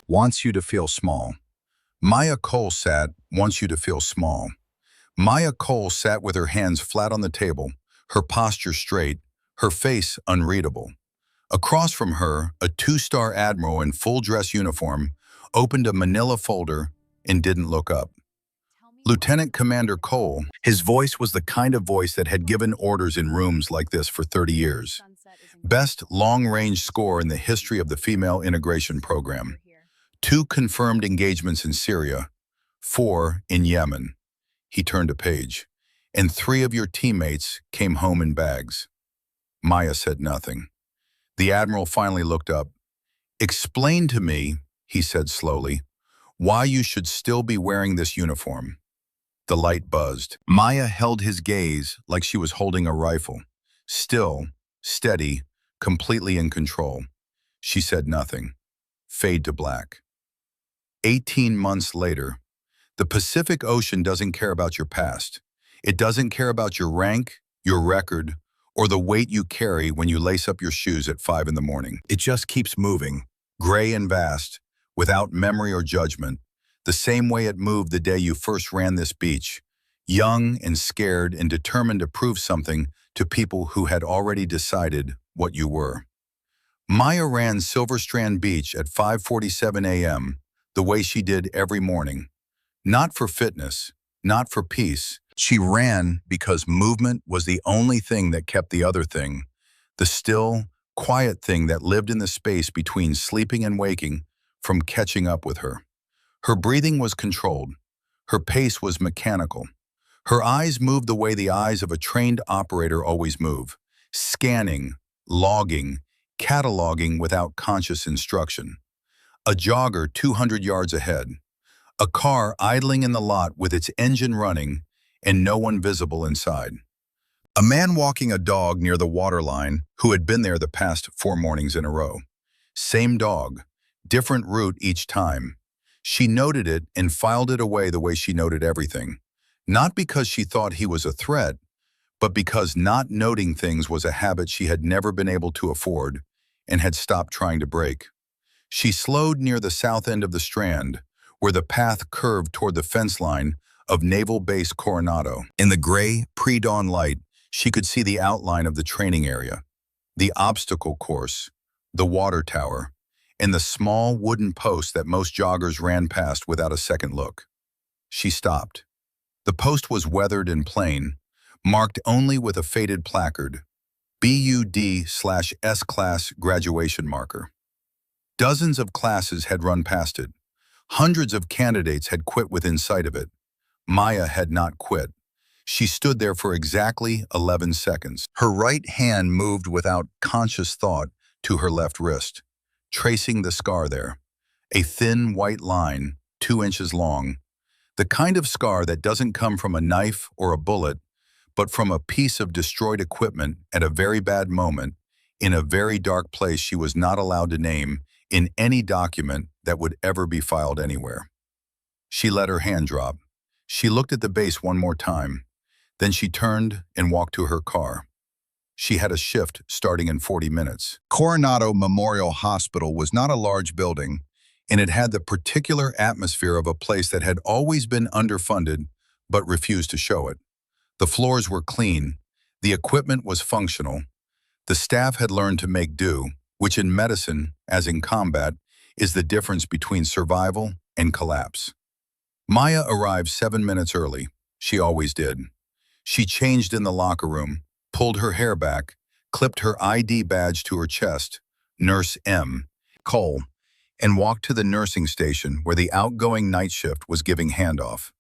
wants you to feel small. Maya Colesat wants you to feel small. Maya Cole sat with her hands flat on the table, her posture straight, her face unreadable. Across from her, a two-star admiral in full dress uniform opened a manila folder and didn't look up. Lieutenant Commander Cole, his voice was the kind of voice that had given orders in rooms like this for 30 years. Best long-range score in the history of the female integration program. 2 confirmed engagements in Syria, 4 in Yemen. He turned a page. And 3 of your teammates came home in bags. Maya said nothing. The admiral finally looked up. Explain to me, he said slowly, why you should still be wearing this uniform. The light buzzed. Maya held his gaze like she was holding a rifle. Still, steady, completely in control. She said nothing. Fade to black. 18 months later, the Pacific Ocean doesn't care about your past. It doesn't care about your rank, your record, or the weight you carry when you lace up your shoes at 5 in the morning. It just keeps moving, gray and vast, without memory or judgment, the same way it moved the day you first ran this beach, young and scared and determined to prove something to people who had already decided what you were. Maya ran Silver Strand Beach at 5:47 a.m., the way she did every morning. Not for fitness, not for peace. She ran because movement was the only thing that kept the other thing, the still, quiet thing that lived in the space between sleeping and waking, from catching up with her. Her breathing was controlled. Her pace was mechanical. Her eyes moved the way the eyes of a trained operator always move, scanning, logging, cataloging without conscious instruction. A jogger 200 yards ahead. A car idling in the lot with its engine running and no one visible inside. A man walking a dog near the waterline who had been there the past 4 mornings in a row. Same dog, different route each time. She noted it and filed it away the way she noted everything. Not because she thought he was a threat, but because not noting things was a habit she had never been able to afford and had stopped trying to break. She slowed near the south end of the Strand, where the path curved toward the fence line of Naval Base Coronado. In the gray, pre-dawn light, she could see the outline of the training area, the obstacle course, the water tower, and the small wooden post that most joggers ran past without a second look. She stopped. The post was weathered and plain, marked only with a faded placard, BUD/S class graduation marker. Dozens of classes had run past it. Hundreds of candidates had quit within sight of it. Maya had not quit. She stood there for exactly 11 seconds. Her right hand moved without conscious thought to her left wrist, tracing the scar there. A thin white line, 2 inches long. The kind of scar that doesn't come from a knife or a bullet, but from a piece of destroyed equipment at a very bad moment, in a very dark place she was not allowed to name in any document that would ever be filed anywhere. She let her hand drop. She looked at the base one more time. Then she turned and walked to her car. She had a shift starting in 40 minutes. Coronado Memorial Hospital was not a large building, and it had the particular atmosphere of a place that had always been underfunded but refused to show it. The floors were clean. The equipment was functional. The staff had learned to make do, which in medicine, as in combat, is the difference between survival and collapse. Maya arrived 7 minutes early. She always did. She changed in the locker room, pulled her hair back, clipped her ID badge to her chest, Nurse M. Cole, and walked to the nursing station where the outgoing night shift was giving handoff.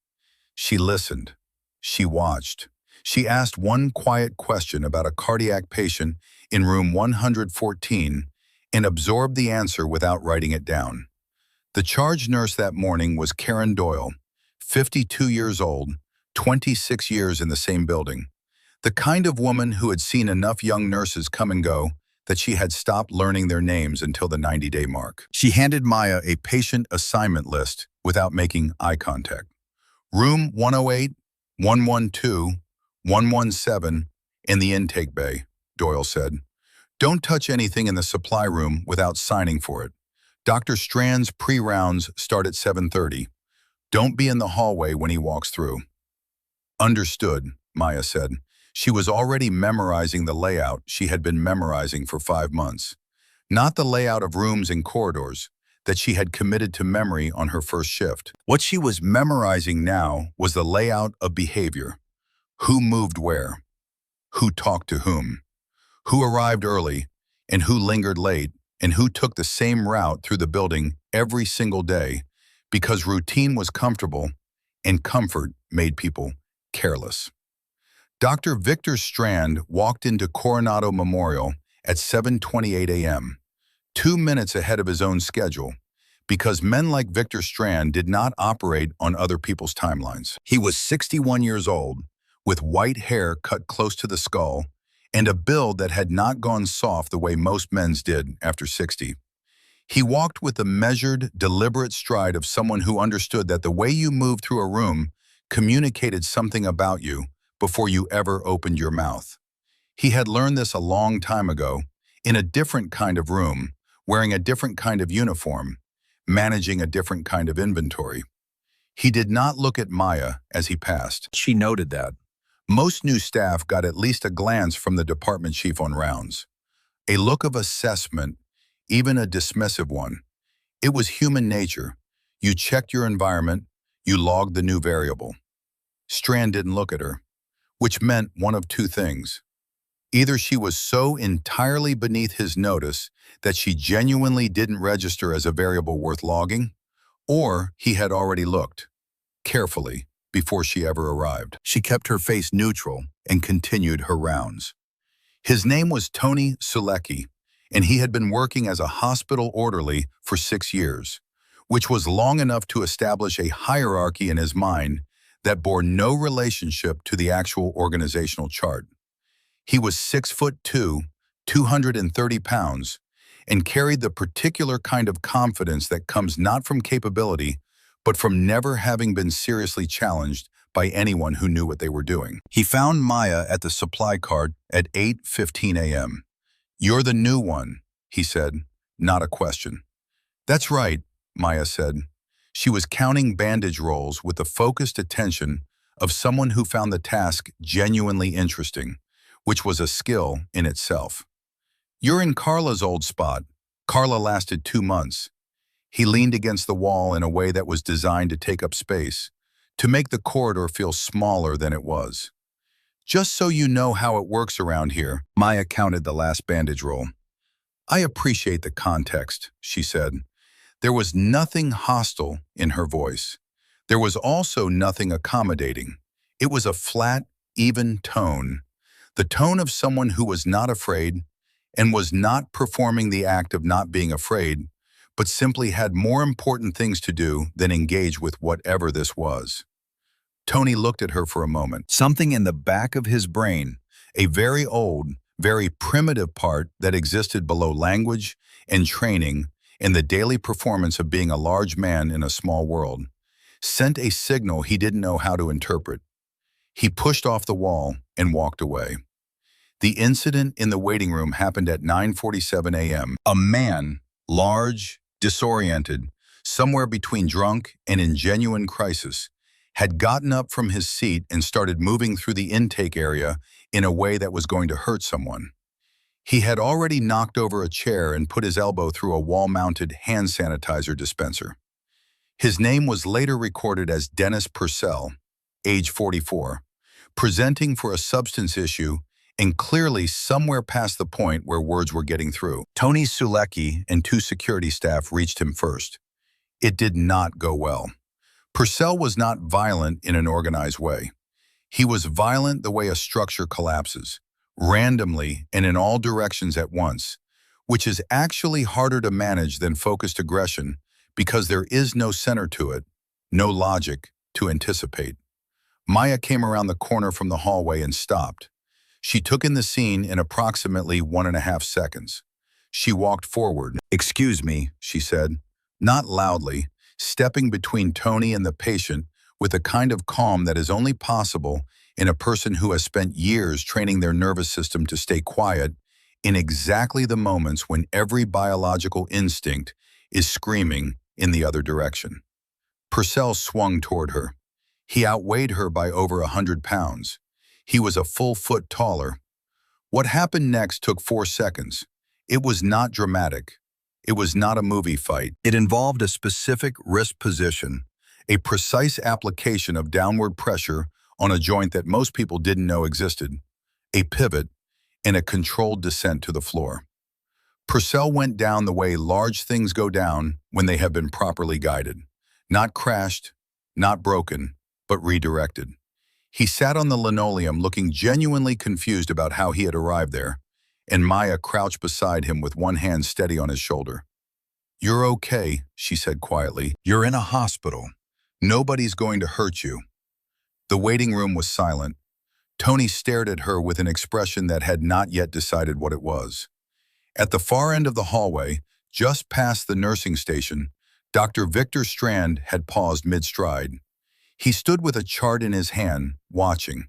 She listened. She watched. She asked one quiet question about a cardiac patient in room 114 and absorbed the answer without writing it down. The charge nurse that morning was Karen Doyle, 52 years old, 26 years in the same building. The kind of woman who had seen enough young nurses come and go that she had stopped learning their names until the 90-day mark. She handed Maya a patient assignment list without making eye contact. Room 108, 112, 117 in the intake bay, Doyle said. Don't touch anything in the supply room without signing for it. Dr. Strand's pre-rounds start at 7:30. Don't be in the hallway when he walks through. Understood, Maya said. She was already memorizing the layout she had been memorizing for 5 months. Not the layout of rooms and corridors that she had committed to memory on her first shift. What she was memorizing now was the layout of behavior. Who moved where? Who talked to whom? Who arrived early and who lingered late, and who took the same route through the building every single day because routine was comfortable and comfort made people careless. Dr. Victor Strand walked into Coronado Memorial at 7:28 a.m., 2 minutes ahead of his own schedule, because men like Victor Strand did not operate on other people's timelines. He was 61 years old, with white hair cut close to the skull, and a build that had not gone soft the way most men's did after 60. He walked with the measured, deliberate stride of someone who understood that the way you moved through a room communicated something about you before you ever opened your mouth. He had learned this a long time ago, in a different kind of room, wearing a different kind of uniform, managing a different kind of inventory. He did not look at Maya as he passed. She noted that. Most new staff got at least a glance from the department chief on rounds. A look of assessment, even a dismissive one. It was human nature. You checked your environment, you logged the new variable. Strand didn't look at her, which meant one of two things. Either she was so entirely beneath his notice that she genuinely didn't register as a variable worth logging, or he had already looked, carefully, before she ever arrived. She kept her face neutral and continued her rounds. His name was Tony Sulecki, and he had been working as a hospital orderly for 6 years, which was long enough to establish a hierarchy in his mind that bore no relationship to the actual organizational chart. He was 6'2", 230 pounds, and carried the particular kind of confidence that comes not from capability, but from never having been seriously challenged by anyone who knew what they were doing. He found Maya at the supply cart at 8:15 a.m. "You're the new one," he said, not a question. "That's right," Maya said. She was counting bandage rolls with the focused attention of someone who found the task genuinely interesting, which was a skill in itself. "You're in Carla's old spot. Carla lasted 2 months. He leaned against the wall in a way that was designed to take up space, to make the corridor feel smaller than it was. "Just so you know how it works around here," Maya counted the last bandage roll. "I appreciate the context," she said. There was nothing hostile in her voice. There was also nothing accommodating. It was a flat, even tone. The tone of someone who was not afraid and was not performing the act of not being afraid, but simply had more important things to do than engage with whatever this was. Tony looked at her for a moment. Something in the back of his brain, a very old, very primitive part that existed below language and training and the daily performance of being a large man in a small world, sent a signal he didn't know how to interpret. He pushed off the wall and walked away. The incident in the waiting room happened at 9:47 a.m. A man, large, disoriented, somewhere between drunk and in genuine crisis, had gotten up from his seat and started moving through the intake area in a way that was going to hurt someone. He had already knocked over a chair and put his elbow through a wall-mounted hand sanitizer dispenser. His name was later recorded as Dennis Purcell, age 44, presenting for a substance issue and clearly somewhere past the point where words were getting through. Tony Sulecki and 2 security staff reached him first. It did not go well. Purcell was not violent in an organized way. He was violent the way a structure collapses, randomly and in all directions at once, which is actually harder to manage than focused aggression because there is no center to it, no logic to anticipate. Maya came around the corner from the hallway and stopped. She took in the scene in approximately 1.5 seconds. She walked forward. "Excuse me," she said, not loudly, stepping between Tony and the patient with a kind of calm that is only possible in a person who has spent years training their nervous system to stay quiet in exactly the moments when every biological instinct is screaming in the other direction. Purcell swung toward her. He outweighed her by over 100 pounds. He was a full foot taller. What happened next took 4 seconds. It was not dramatic. It was not a movie fight. It involved a specific wrist position, a precise application of downward pressure on a joint that most people didn't know existed, a pivot, and a controlled descent to the floor. Purcell went down the way large things go down when they have been properly guided. Not crashed, not broken, but redirected. He sat on the linoleum looking genuinely confused about how he had arrived there, and Maya crouched beside him with one hand steady on his shoulder. "You're okay," she said quietly. "You're in a hospital. Nobody's going to hurt you." The waiting room was silent. Tony stared at her with an expression that had not yet decided what it was. At the far end of the hallway, just past the nursing station, Dr. Victor Strand had paused mid-stride. He stood with a chart in his hand, watching.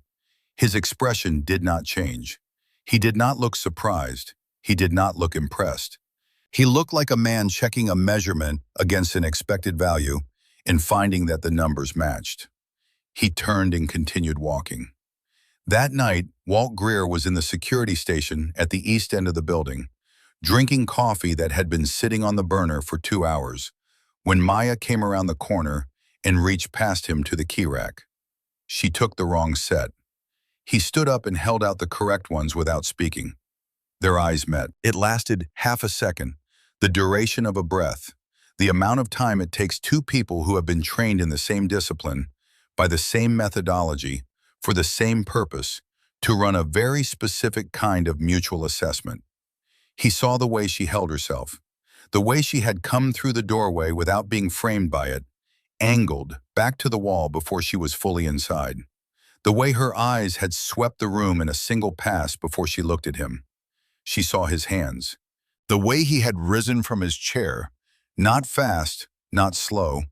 His expression did not change. He did not look surprised. He did not look impressed. He looked like a man checking a measurement against an expected value and finding that the numbers matched. He turned and continued walking. That night, Walt Greer was in the security station at the east end of the building, drinking coffee that had been sitting on the burner for 2 hours, when Maya came around the corner and reached past him to the key rack. She took the wrong set. He stood up and held out the correct ones without speaking. Their eyes met. It lasted half a second, the duration of a breath, the amount of time it takes two people who have been trained in the same discipline, by the same methodology, for the same purpose, to run a very specific kind of mutual assessment. He saw the way she held herself, the way she had come through the doorway without being framed by it, angled back to the wall before she was fully inside. The way her eyes had swept the room in a single pass before she looked at him. She saw his hands. The way he had risen from his chair, not fast, not slow,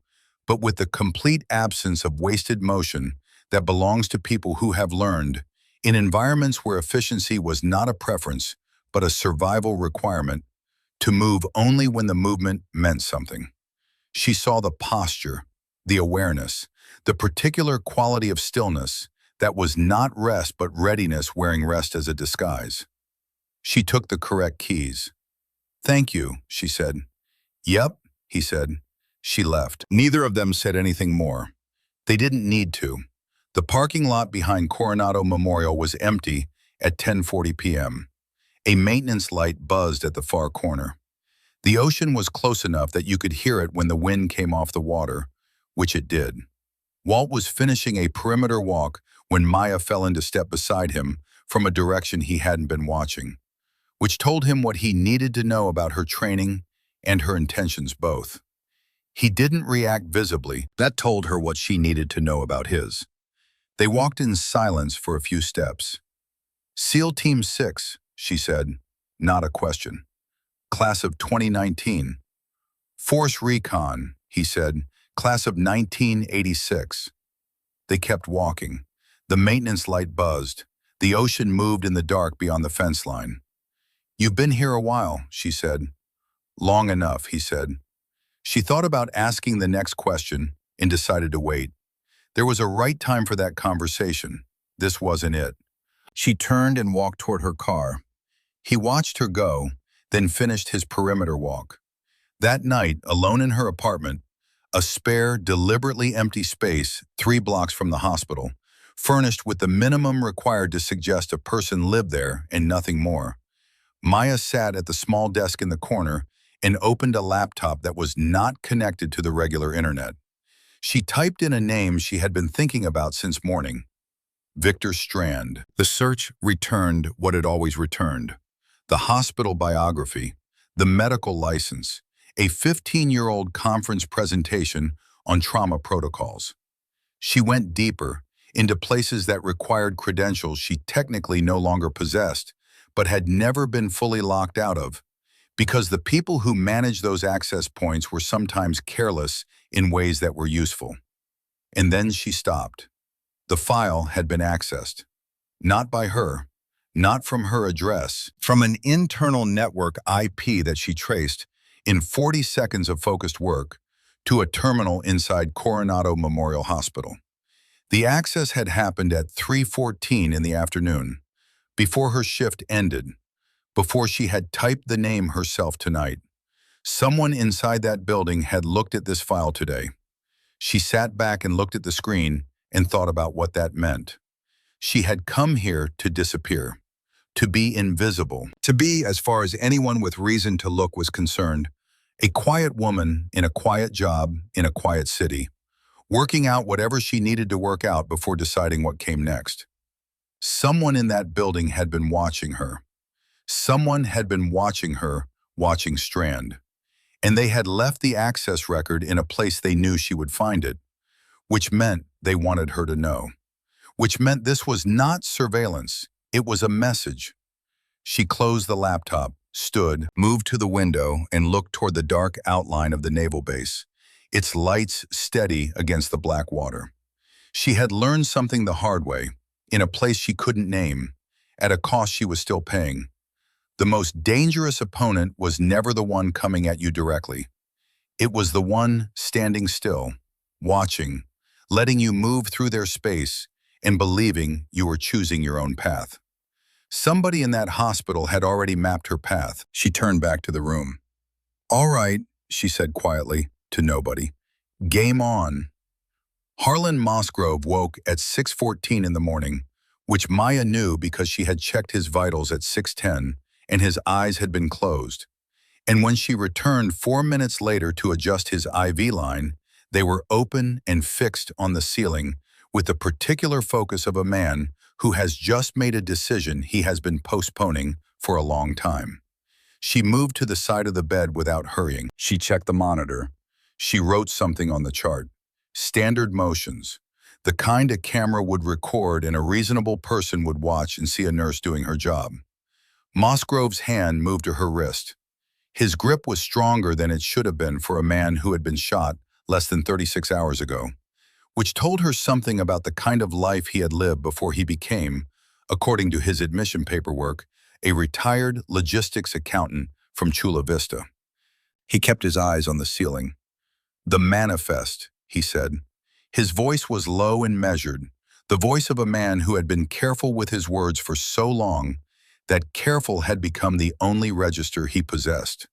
but with the complete absence of wasted motion that belongs to people who have learned, in environments where efficiency was not a preference, but a survival requirement, to move only when the movement meant something. She saw the posture, the awareness, the particular quality of stillness that was not rest but readiness wearing rest as a disguise. She took the correct keys. "Thank you," she said. "Yep," he said. She left. Neither of them said anything more. They didn't need to. The parking lot behind Coronado Memorial was empty at 10:40 p.m. A maintenance light buzzed at the far corner. The ocean was close enough that you could hear it when the wind came off the water, which it did. Walt was finishing a perimeter walk when Maya fell into step beside him from a direction he hadn't been watching, which told him what he needed to know about her training and her intentions both. He didn't react visibly. That told her what she needed to know about his. They walked in silence for a few steps. "SEAL Team 6, she said, not a question. "Class of 2019. "Force Recon, he said, "Class of 1986. They kept walking. The maintenance light buzzed. The ocean moved in the dark beyond the fence line. "You've been here a while," she said. "Long enough," he said. She thought about asking the next question and decided to wait. There was a right time for that conversation. This wasn't it. She turned and walked toward her car. He watched her go, then finished his perimeter walk. That night, alone in her apartment, a spare, deliberately empty space 3 blocks from the hospital, furnished with the minimum required to suggest a person lived there and nothing more. Maya sat at the small desk in the corner and opened a laptop that was not connected to the regular internet. She typed in a name she had been thinking about since morning. Victor Strand. The search returned what it always returned. The hospital biography, the medical license, a 15-year-old conference presentation on trauma protocols. She went deeper, into places that required credentials she technically no longer possessed, but had never been fully locked out of, because the people who managed those access points were sometimes careless in ways that were useful. And then she stopped. The file had been accessed. Not by her, not from her address, from an internal network IP that she traced in 40 seconds of focused work, to a terminal inside Coronado Memorial Hospital. The access had happened at 3:14 in the afternoon, before her shift ended, before she had typed the name herself tonight. Someone inside that building had looked at this file today. She sat back and looked at the screen and thought about what that meant. She had come here to disappear, to be invisible, to be, as far as anyone with reason to look was concerned, a quiet woman in a quiet job in a quiet city, working out whatever she needed to work out before deciding what came next. Someone in that building had been watching her. Someone had been watching her, watching Strand. And they had left the access record in a place they knew she would find it, which meant they wanted her to know. Which meant this was not surveillance, it was a message. She closed the laptop, stood, moved to the window, and looked toward the dark outline of the naval base, its lights steady against the black water. She had learned something the hard way, in a place she couldn't name, at a cost she was still paying. The most dangerous opponent was never the one coming at you directly. It was the one standing still, watching, letting you move through their space, and believing you were choosing your own path. Somebody in that hospital had already mapped her path. She turned back to the room. "All right," she said quietly, to nobody. "Game on." Harlan Mossgrove woke at 6:14 in the morning, which Maya knew because she had checked his vitals at 6:10 and his eyes had been closed. And when she returned 4 minutes later to adjust his IV line, they were open and fixed on the ceiling with the particular focus of a man who has just made a decision he has been postponing for a long time. She moved to the side of the bed without hurrying. She checked the monitor. She wrote something on the chart. Standard motions, the kind a camera would record and a reasonable person would watch and see a nurse doing her job. Mossgrove's hand moved to her wrist. His grip was stronger than it should have been for a man who had been shot less than 36 hours ago, which told her something about the kind of life he had lived before he became, according to his admission paperwork, a retired logistics accountant from Chula Vista. He kept his eyes on the ceiling. "The manifest," he said. His voice was low and measured, the voice of a man who had been careful with his words for so long that careful had become the only register he possessed.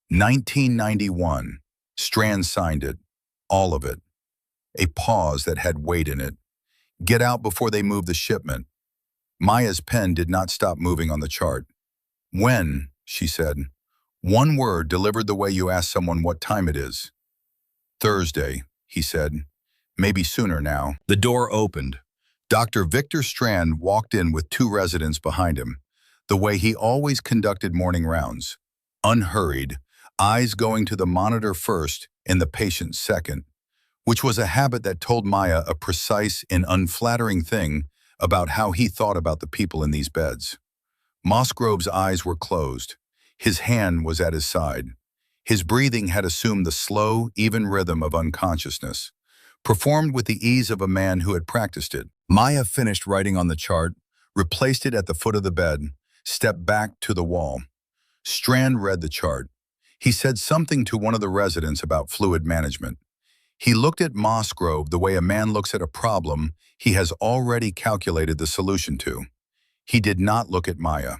1991. Strand signed it, all of it. A pause that had weight in it. Get out before they move the shipment. Maya's pen did not stop moving on the chart. "When," she said. One word delivered the way you ask someone what time it is. "Thursday," he said. "Maybe sooner now." The door opened. Dr. Victor Strand walked in with 2 residents behind him, the way he always conducted morning rounds. Unhurried, eyes going to the monitor first and the patient second, which was a habit that told Maya a precise and unflattering thing about how he thought about the people in these beds. Mossgrove's eyes were closed. His hand was at his side. His breathing had assumed the slow, even rhythm of unconsciousness, performed with the ease of a man who had practiced it. Maya finished writing on the chart, replaced it at the foot of the bed, stepped back to the wall. Strand read the chart. He said something to one of the residents about fluid management. He looked at Mossgrove the way a man looks at a problem he has already calculated the solution to. He did not look at Maya.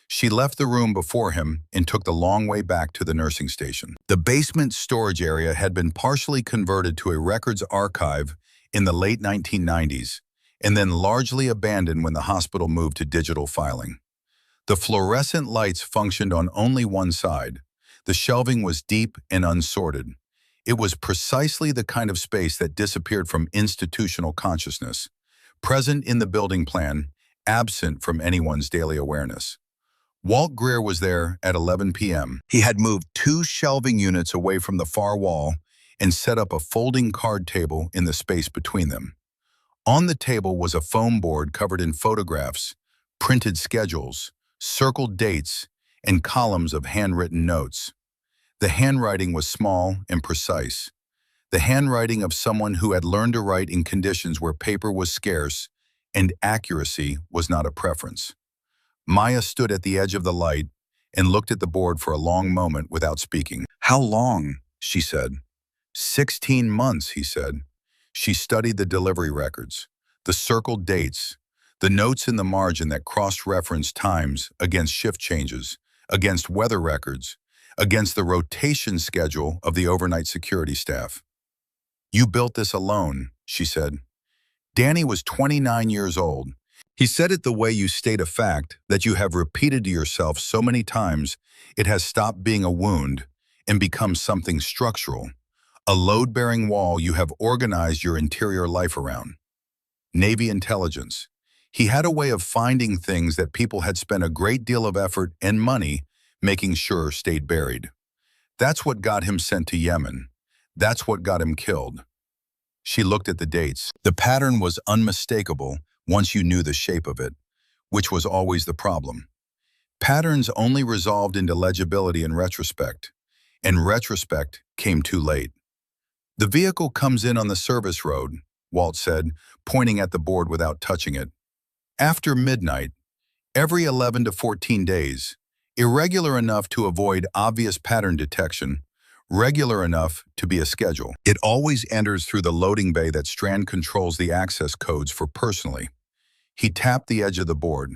She left the room before him and took the long way back to the nursing station. The basement storage area had been partially converted to a records archive in the late 1990s, and then largely abandoned when the hospital moved to digital filing. The fluorescent lights functioned on only one side. The shelving was deep and unsorted. It was precisely the kind of space that disappeared from institutional consciousness, present in the building plan, absent from anyone's daily awareness. Walt Greer was there at 11 p.m. He had moved 2 shelving units away from the far wall and set up a folding card table in the space between them. On the table was a foam board covered in photographs, printed schedules, circled dates, and columns of handwritten notes. The handwriting was small and precise, the handwriting of someone who had learned to write in conditions where paper was scarce and accuracy was not a preference. Maya stood at the edge of the light and looked at the board for a long moment without speaking. "How long?" she said. 16 months, he said. She studied the delivery records, the circled dates, the notes in the margin that cross-referenced times against shift changes, against weather records, against the rotation schedule of the overnight security staff. "You built this alone," she said. Danny was 29 years old. He said it the way you state a fact that you have repeated to yourself so many times it has stopped being a wound and become something structural, a load-bearing wall you have organized your interior life around. Navy intelligence. He had a way of finding things that people had spent a great deal of effort and money making sure stayed buried. That's what got him sent to Yemen. That's what got him killed. She looked at the dates. The pattern was unmistakable once you knew the shape of it, which was always the problem. Patterns only resolved into legibility in retrospect, and retrospect came too late. "The vehicle comes in on the service road," Walt said, pointing at the board without touching it. "After midnight, every 11 to 14 days, irregular enough to avoid obvious pattern detection, regular enough to be a schedule. It always enters through the loading bay that Strand controls the access codes for personally." He tapped the edge of the board.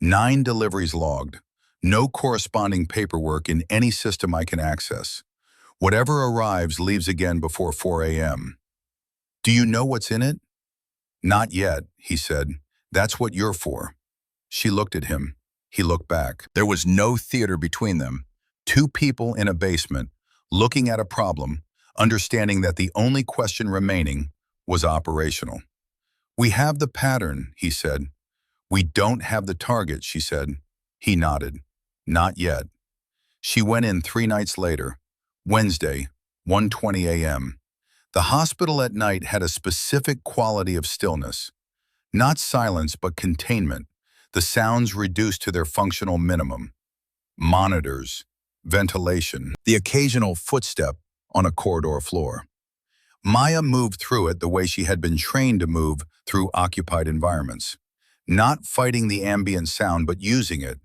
9 deliveries logged. No corresponding paperwork in any system I can access. Whatever arrives leaves again before 4 a.m. "Do you know what's in it?" "Not yet," he said. "That's what you're for." She looked at him. He looked back. There was no theater between them. Two people in a basement, looking at a problem, understanding that the only question remaining was operational. "We have the pattern," he said. "We don't have the target," she said. He nodded. "Not yet." She went in 3 nights later, Wednesday, 1:20 a.m. The hospital at night had a specific quality of stillness. Not silence, but containment, the sounds reduced to their functional minimum. Monitors, ventilation, the occasional footstep on a corridor floor. Maya moved through it the way she had been trained to move through occupied environments, not fighting the ambient sound but using it,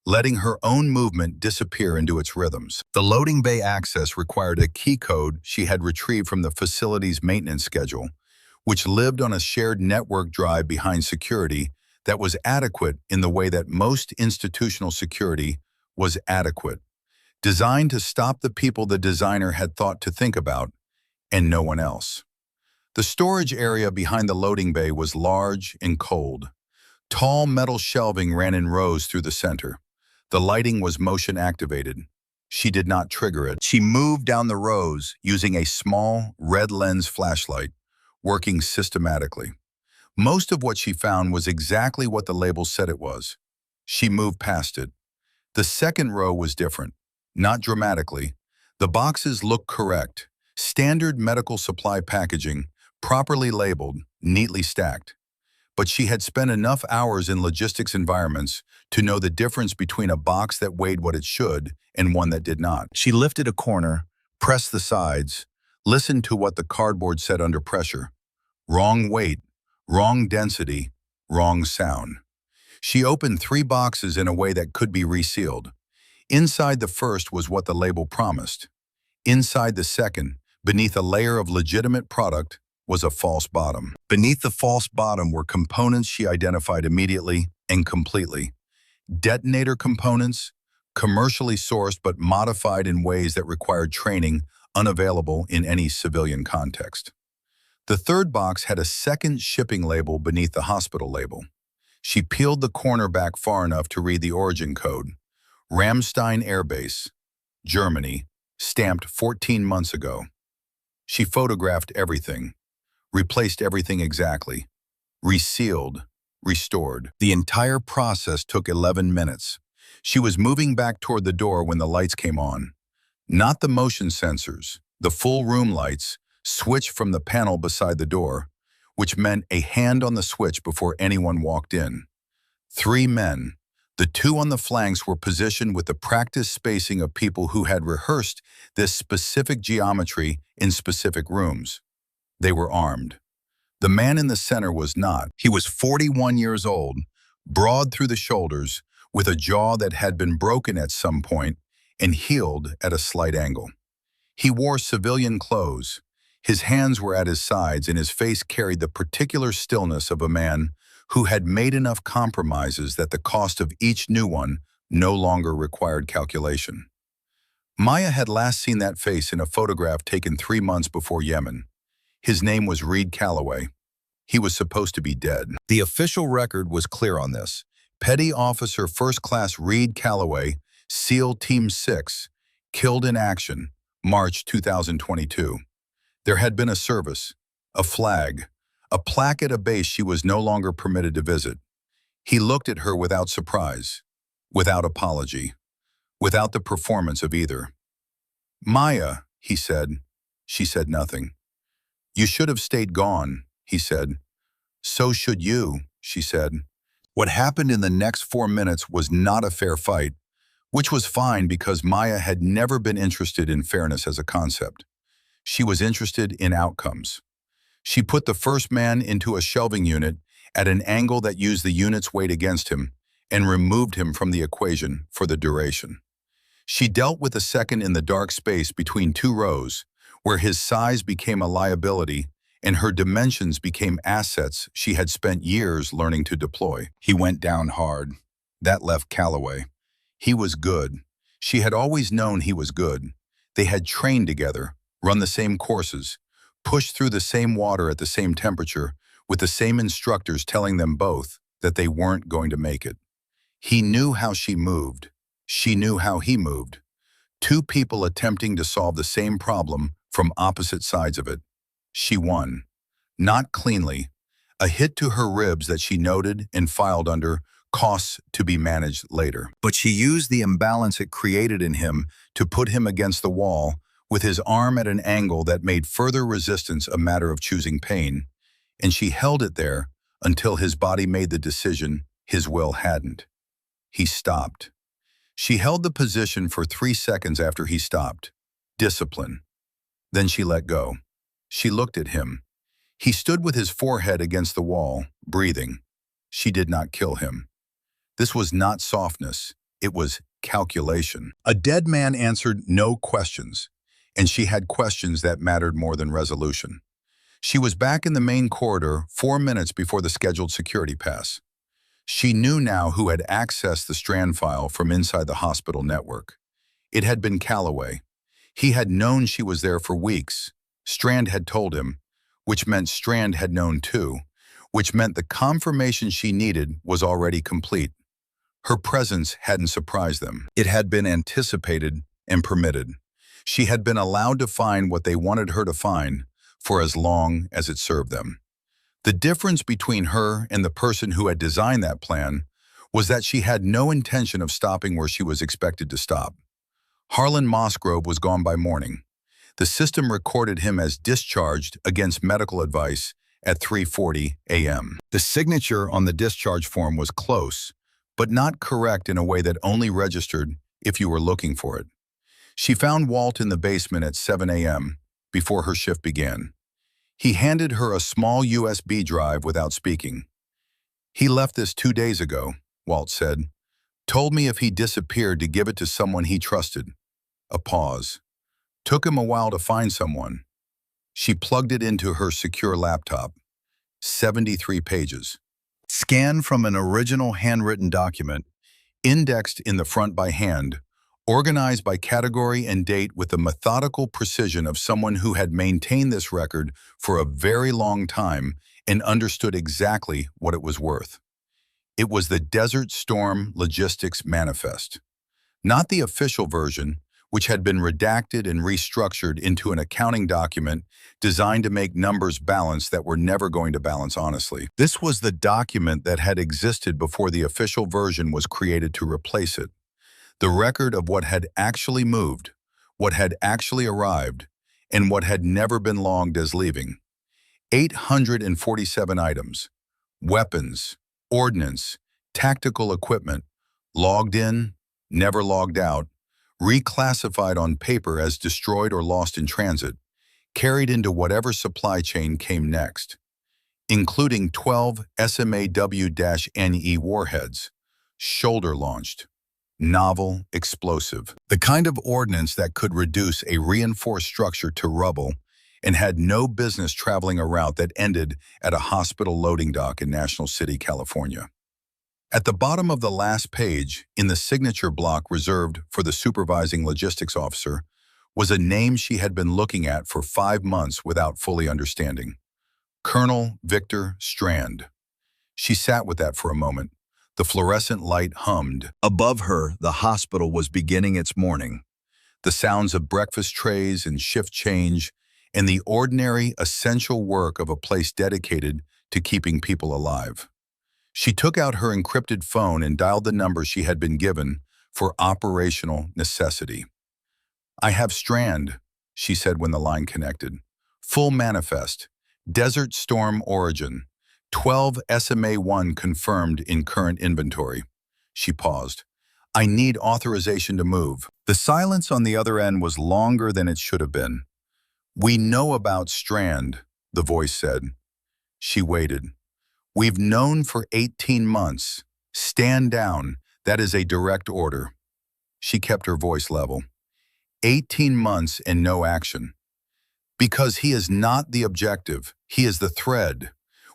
letting her own movement disappear into its rhythms. The loading bay access required a key code she had retrieved from the facility's maintenance schedule, which lived on a shared network drive behind security that was adequate in the way that most institutional security was adequate, designed to stop the people the designer had thought to think about, and no one else. The storage area behind the loading bay was large and cold. Tall metal shelving ran in rows through the center. The lighting was motion-activated. She did not trigger it. She moved down the rows using a small, red lens flashlight, working systematically. Most of what she found was exactly what the label said it was. She moved past it. The second row was different, not dramatically. The boxes looked correct, standard medical supply packaging, properly labeled, neatly stacked. But she had spent enough hours in logistics environments to know the difference between a box that weighed what it should and one that did not. She lifted a corner, pressed the sides, listened to what the cardboard said under pressure. Wrong weight, wrong density, wrong sound. She opened 3 boxes in a way that could be resealed. Inside the first was what the label promised. Inside the second, beneath a layer of legitimate product, was a false bottom. Beneath the false bottom were components she identified immediately and completely. Detonator components, commercially sourced but modified in ways that required training unavailable in any civilian context. The third box had a second shipping label beneath the hospital label. She peeled the corner back far enough to read the origin code. Ramstein Air Base, Germany, stamped 14 months ago. She photographed everything, replaced everything exactly, resealed, restored. The entire process took 11 minutes. She was moving back toward the door when the lights came on. Not the motion sensors, the full room lights, switched from the panel beside the door, which meant a hand on the switch before anyone walked in. 3 men. The 2 on the flanks were positioned with the practice spacing of people who had rehearsed this specific geometry in specific rooms. They were armed. The man in the center was not. He was 41 years old, broad through the shoulders, with a jaw that had been broken at some point and healed at a slight angle. He wore civilian clothes. His hands were at his sides and his face carried the particular stillness of a man who had made enough compromises that the cost of each new one no longer required calculation. Maya had last seen that face in a photograph taken 3 months before Yemen. His name was Reed Calloway. He was supposed to be dead. The official record was clear on this. Petty Officer First Class Reed Calloway, SEAL Team 6, killed in action, March 2022. There had been a service, a flag, a plaque at a base she was no longer permitted to visit. He looked at her without surprise, without apology, without the performance of either. "Maya," he said. She said nothing. "You should have stayed gone," he said. "So should you," she said. What happened in the next 4 minutes was not a fair fight, which was fine because Maya had never been interested in fairness as a concept. She was interested in outcomes. She put the first man into a shelving unit at an angle that used the unit's weight against him and removed him from the equation for the duration. She dealt with the second in the dark space between 2 rows, where his size became a liability and her dimensions became assets she had spent years learning to deploy. He went down hard. That left Calloway. He was good. She had always known he was good. They had trained together, run the same courses, pushed through the same water at the same temperature, with the same instructors telling them both that they weren't going to make it. He knew how she moved. She knew how he moved. 2 people attempting to solve the same problem from opposite sides of it. She won. Not cleanly. A hit to her ribs that she noted and filed under costs to be managed later. But she used the imbalance it created in him to put him against the wall, with his arm at an angle that made further resistance a matter of choosing pain, and she held it there until his body made the decision his will hadn't. He stopped. She held the position for 3 seconds after he stopped. Discipline. Then she let go. She looked at him. He stood with his forehead against the wall, breathing. She did not kill him. This was not softness. It was calculation. A dead man answered no questions, and she had questions that mattered more than resolution. She was back in the main corridor 4 minutes before the scheduled security pass. She knew now who had accessed the Strand file from inside the hospital network. It had been Calloway. He had known she was there for weeks. Strand had told him, which meant Strand had known too, which meant the confirmation she needed was already complete. Her presence hadn't surprised them. It had been anticipated and permitted. She had been allowed to find what they wanted her to find for as long as it served them. The difference between her and the person who had designed that plan was that she had no intention of stopping where she was expected to stop. Harlan Mossgrove was gone by morning. The system recorded him as discharged against medical advice at 3:40 a.m. The signature on the discharge form was close, but not correct in a way that only registered if you were looking for it. She found Walt in the basement at 7 a.m. before her shift began. He handed her a small USB drive without speaking. "He left this 2 days ago," Walt said. "Told me if he disappeared to give it to someone he trusted." A pause. "Took him a while to find someone." She plugged it into her secure laptop. 73 pages. Scanned from an original handwritten document, indexed in the front by hand, organized by category and date with the methodical precision of someone who had maintained this record for a very long time and understood exactly what it was worth. It was the Desert Storm Logistics Manifest. Not the official version, which had been redacted and restructured into an accounting document designed to make numbers balance that were never going to balance honestly. This was the document that had existed before the official version was created to replace it. The record of what had actually moved, what had actually arrived, and what had never been logged as leaving. 847 items. Weapons, ordnance, tactical equipment, logged in, never logged out, reclassified on paper as destroyed or lost in transit, carried into whatever supply chain came next, including 12 SMAW-NE warheads, shoulder-launched, novel, explosive. The kind of ordnance that could reduce a reinforced structure to rubble and had no business traveling a route that ended at a hospital loading dock in National City, California. At the bottom of the last page, in the signature block reserved for the supervising logistics officer, was a name she had been looking at for 5 months without fully understanding. Colonel Victor Strand. She sat with that for a moment. The fluorescent light hummed. Above her, the hospital was beginning its morning. The sounds of breakfast trays and shift change, and the ordinary, essential work of a place dedicated to keeping people alive. She took out her encrypted phone and dialed the number she had been given for operational necessity. "I have Strand," she said when the line connected. "Full manifest. Desert Storm origin. 12 SMA-1 confirmed in current inventory." She paused. "I need authorization to move." The silence on the other end was longer than it should have been. "We know about Strand," the voice said. She waited. "We've known for 18 months. Stand down. That is a direct order." She kept her voice level. 18 months and no action. "Because he is not the objective. He is the thread.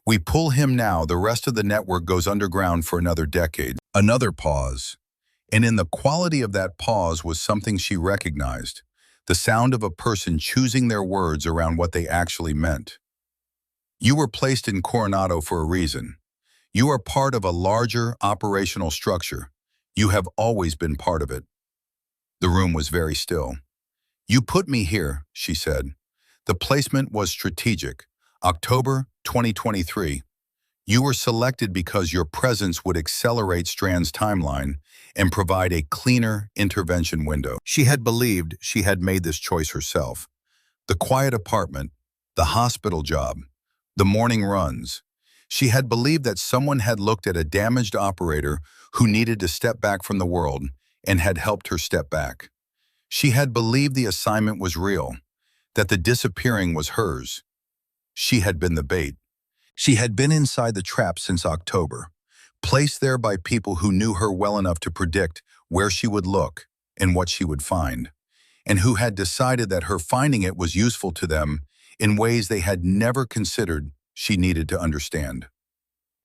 We pull him now, the rest of the network goes underground for another decade." Another pause. And in the quality of that pause was something she recognized, the sound of a person choosing their words around what they actually meant. "You were placed in Coronado for a reason. You are part of a larger operational structure. You have always been part of it." The room was very still. "You put me here," she said. "The placement was strategic. October 2023. You were selected because your presence would accelerate Strand's timeline and provide a cleaner intervention window." She had believed she had made this choice herself. The quiet apartment, the hospital job, the morning runs. She had believed that someone had looked at a damaged operator who needed to step back from the world and had helped her step back. She had believed the assignment was real, that the disappearing was hers. She had been the bait. She had been inside the trap since October, placed there by people who knew her well enough to predict where she would look and what she would find, and who had decided that her finding it was useful to them in ways they had never considered she needed to understand.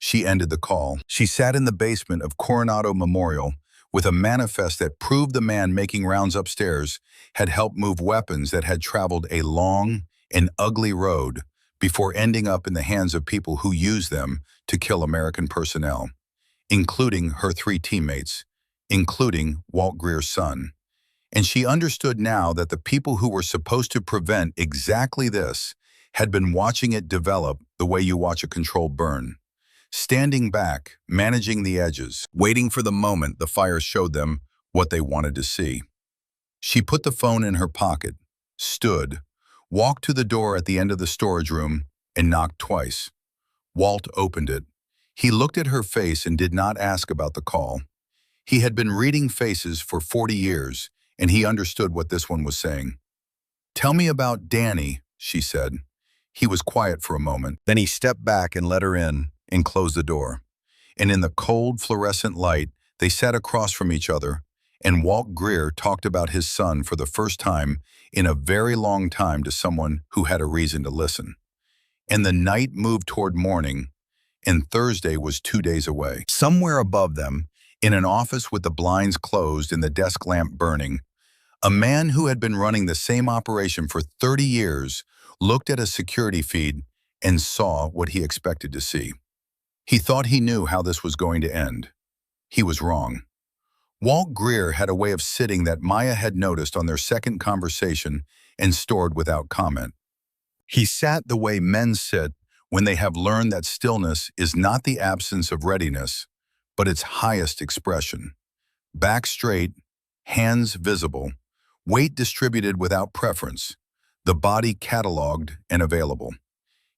She ended the call. She sat in the basement of Coronado Memorial with a manifest that proved the man making rounds upstairs had helped move weapons that had traveled a long and ugly road before ending up in the hands of people who used them to kill American personnel, including her 3 teammates, including Walt Greer's son. And she understood now that the people who were supposed to prevent exactly this had been watching it develop the way you watch a controlled burn. Standing back, managing the edges, waiting for the moment the fire showed them what they wanted to see. She put the phone in her pocket, stood, walked to the door at the end of the storage room, and knocked twice. Walt opened it. He looked at her face and did not ask about the call. He had been reading faces for 40 years, and he understood what this one was saying. "Tell me about Danny," she said. He was quiet for a moment. Then he stepped back and let her in and closed the door. And in the cold fluorescent light, they sat across from each other, and Walt Greer talked about his son for the first time in a very long time to someone who had a reason to listen. And the night moved toward morning, and Thursday was 2 days away. Somewhere above them, in an office with the blinds closed and the desk lamp burning, a man who had been running the same operation for 30 years looked at a security feed and saw what he expected to see. He thought he knew how this was going to end. He was wrong. Walt Greer had a way of sitting that Maya had noticed on their second conversation and stored without comment. He sat the way men sit when they have learned that stillness is not the absence of readiness, but its highest expression. Back straight, hands visible, weight distributed without preference, the body cataloged and available.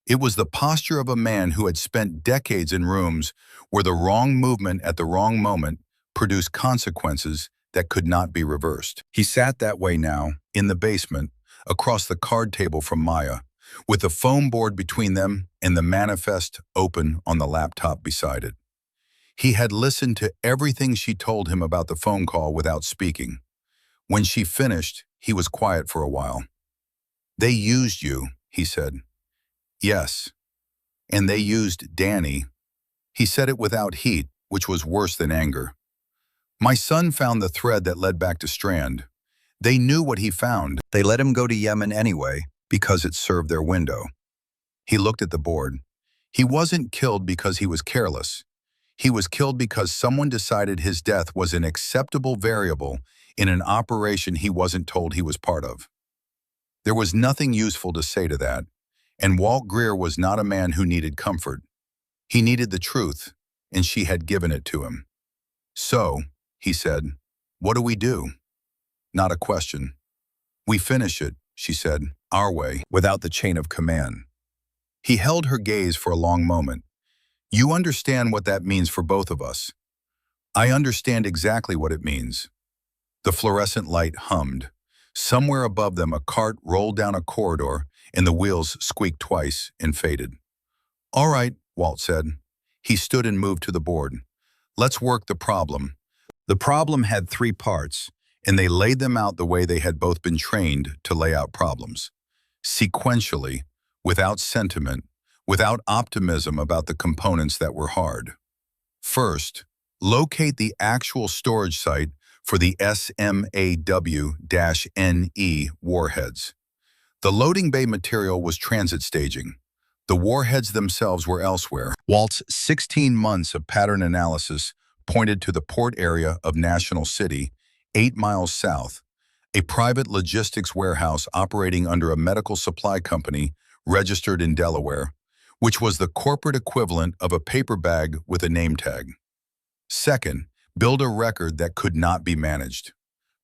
It was the posture of a man who had spent decades in rooms where the wrong movement at the wrong moment produced consequences that could not be reversed. He sat that way now, in the basement, across the card table from Maya, with the foam board between them and the manifest open on the laptop beside it. He had listened to everything she told him about the phone call without speaking. When she finished, he was quiet for a while. "They used you," he said. "Yes. And they used Danny." He said it without heat, which was worse than anger. "My son found the thread that led back to Strand. They knew what he found. They let him go to Yemen anyway, because it served their window." He looked at the board. He wasn't killed because he was careless. He was killed because someone decided his death was an acceptable variable in an operation he wasn't told he was part of. There was nothing useful to say to that, and Walt Greer was not a man who needed comfort. He needed the truth, and she had given it to him. "So," he said, "what do we do?" Not a question. "We finish it," she said, "our way, without the chain of command." He held her gaze for a long moment. "You understand what that means for both of us." "I understand exactly what it means." The fluorescent light hummed. Somewhere above them, a cart rolled down a corridor, and the wheels squeaked twice and faded. "All right," Walt said. He stood and moved to the board. "Let's work the problem." The problem had three parts, and they laid them out the way they had both been trained to lay out problems. Sequentially, without sentiment, without optimism about the components that were hard. First, locate the actual storage site for the SMAW-NE warheads. The loading bay material was transit staging. The warheads themselves were elsewhere. Walt's 16 months of pattern analysis pointed to the port area of National City, 8 miles south, a private logistics warehouse operating under a medical supply company registered in Delaware, which was the corporate equivalent of a paper bag with a name tag. Second, build a record that could not be managed.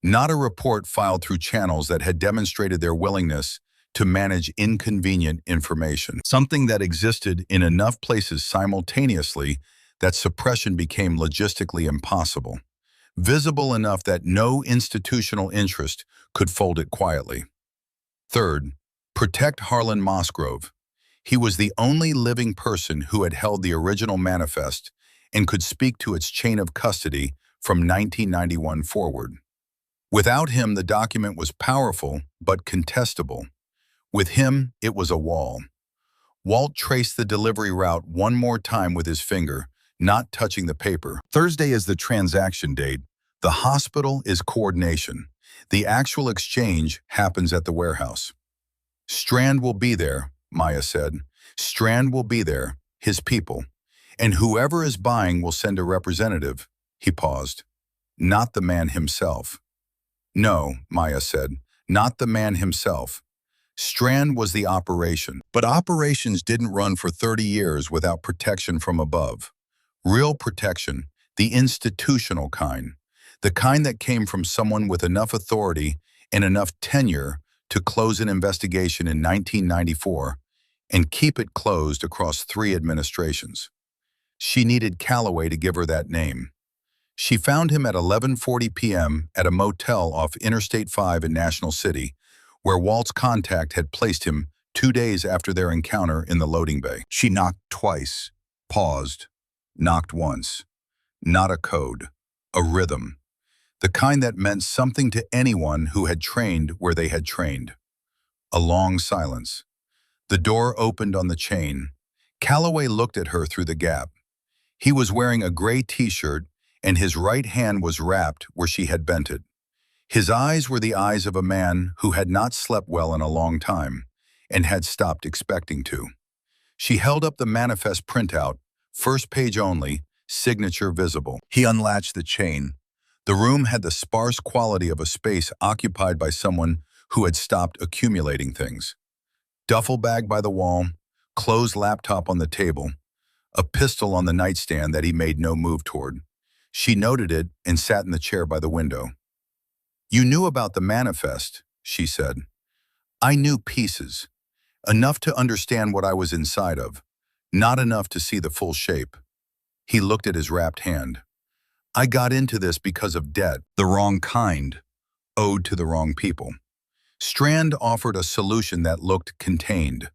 Not a report filed through channels that had demonstrated their willingness to manage inconvenient information. Something that existed in enough places simultaneously that suppression became logistically impossible. Visible enough that no institutional interest could fold it quietly. Third, protect Harlan Mosgrove. He was the only living person who had held the original manifest and could speak to its chain of custody from 1991 forward. Without him, the document was powerful but contestable. With him, it was a wall. Walt traced the delivery route one more time with his finger, not touching the paper. Thursday is the transaction date. The hospital is coordination. The actual exchange happens at the warehouse. "Strand will be there," Maya said. "Strand will be there, his people. And whoever is buying will send a representative." He paused. "Not the man himself." "No," Maya said, "not the man himself." Strand was the operation, but operations didn't run for 30 years without protection from above. Real protection, the institutional kind. The kind that came from someone with enough authority and enough tenure to close an investigation in 1994 and keep it closed across 3 administrations. She needed Calloway to give her that name. She found him at 11:40 p.m. at a motel off Interstate 5 in National City, where Walt's contact had placed him 2 days after their encounter in the loading bay. She knocked twice, paused, knocked once. Not a code, a rhythm. The kind that meant something to anyone who had trained where they had trained. A long silence. The door opened on the chain. Calloway looked at her through the gap. He was wearing a gray t-shirt, and his right hand was wrapped where she had bent it. His eyes were the eyes of a man who had not slept well in a long time, and had stopped expecting to. She held up the manifest printout, first page only, signature visible. He unlatched the chain. The room had the sparse quality of a space occupied by someone who had stopped accumulating things. Duffel bag by the wall, closed laptop on the table, a pistol on the nightstand that he made no move toward. She noted it and sat in the chair by the window. "You knew about the manifest," she said. "I knew pieces. Enough to understand what I was inside of, not enough to see the full shape." He looked at his wrapped hand. "I got into this because of debt, the wrong kind, owed to the wrong people." Strand offered a solution that looked contained.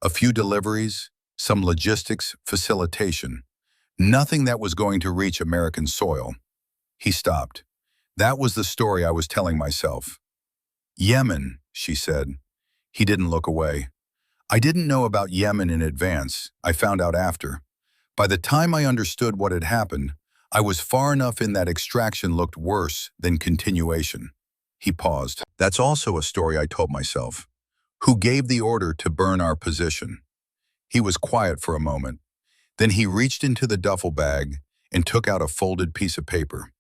A few deliveries, some logistics facilitation. Nothing that was going to reach American soil. He stopped. That was the story I was telling myself. Yemen, she said. He didn't look away. I didn't know about Yemen in advance. I found out after. By the time I understood what had happened, I was far enough in that extraction looked worse than continuation. He paused. That's also a story I told myself. Who gave the order to burn our position? He was quiet for a moment. Then he reached into the duffel bag and took out a folded piece of paper.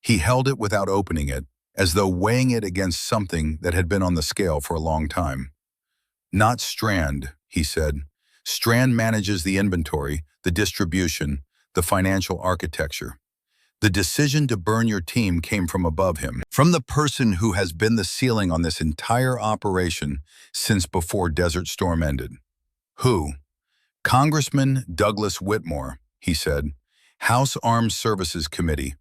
He held it without opening it, as though weighing it against something that had been on the scale for a long time. Not Strand, he said. Strand manages the inventory, the distribution, the financial architecture. The decision to burn your team came from above him, from the person who has been the ceiling on this entire operation since before Desert Storm ended. Who? Congressman Douglas Whitmore, he said. House Armed Services Committee.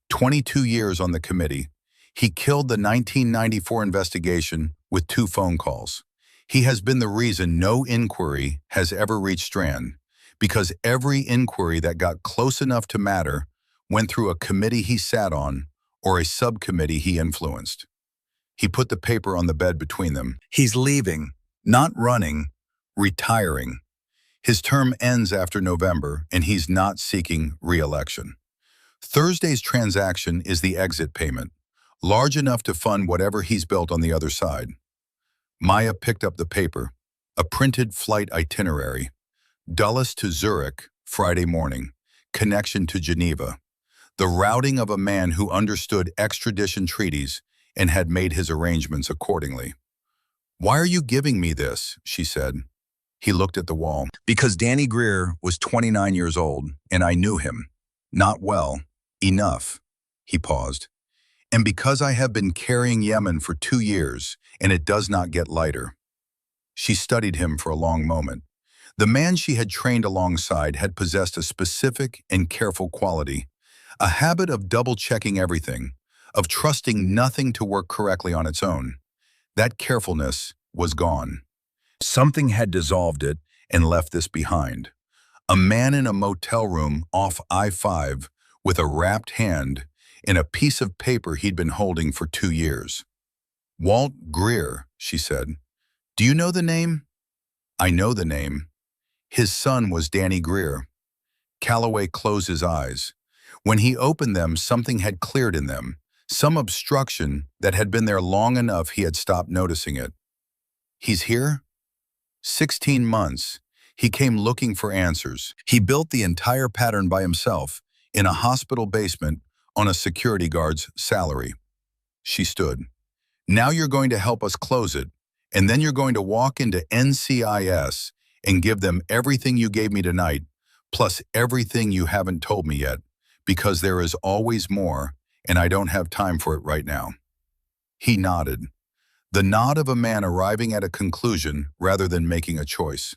22 years on the committee. He killed the 1994 investigation with 2 phone calls. He has been the reason no inquiry has ever reached Strand, because every inquiry that got close enough to matter went through a committee he sat on or a subcommittee he influenced. He put the paper on the bed between them. He's leaving, not running, retiring. His term ends after November, and he's not seeking re-election. Thursday's transaction is the exit payment, large enough to fund whatever he's built on the other side. Maya picked up the paper, a printed flight itinerary. Dulles to Zurich, Friday morning. Connection to Geneva. The routing of a man who understood extradition treaties and had made his arrangements accordingly. Why are you giving me this? She said. He looked at the wall. Because Danny Greer was 29 years old, and I knew him. Not well. Enough. He paused. And because I have been carrying Yemen for 2 years, and it does not get lighter. She studied him for a long moment. The man she had trained alongside had possessed a specific and careful quality, a habit of double-checking everything, of trusting nothing to work correctly on its own. That carefulness was gone. Something had dissolved it and left this behind. A man in a motel room off I-5 with a wrapped hand in a piece of paper he'd been holding for 2 years. Walt Greer, she said. Do you know the name? I know the name. His son was Danny Greer. Calloway closed his eyes. When he opened them, something had cleared in them, some obstruction that had been there long enough he had stopped noticing it. He's here? 16 months. He came looking for answers. He built the entire pattern by himself, in a hospital basement, on a security guard's salary. She stood. Now you're going to help us close it, and then you're going to walk into NCIS and give them everything you gave me tonight, plus everything you haven't told me yet, because there is always more, and I don't have time for it right now. He nodded. The nod of a man arriving at a conclusion rather than making a choice.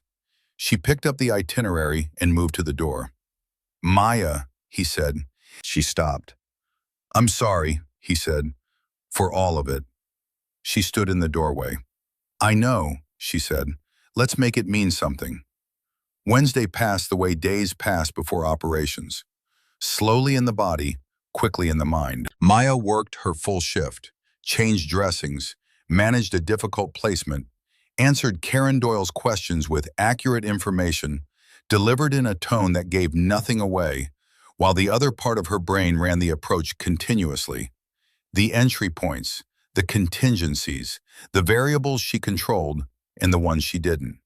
She picked up the itinerary and moved to the door. Maya, he said. She stopped. I'm sorry, he said, for all of it. She stood in the doorway. I know, she said. Let's make it mean something. Wednesday passed the way days pass before operations. Slowly in the body, quickly in the mind. Maya worked her full shift, changed dressings, managed a difficult placement, answered Karen Doyle's questions with accurate information, delivered in a tone that gave nothing away, while the other part of her brain ran the approach continuously. The entry points, the contingencies, the variables she controlled, and the ones she didn't.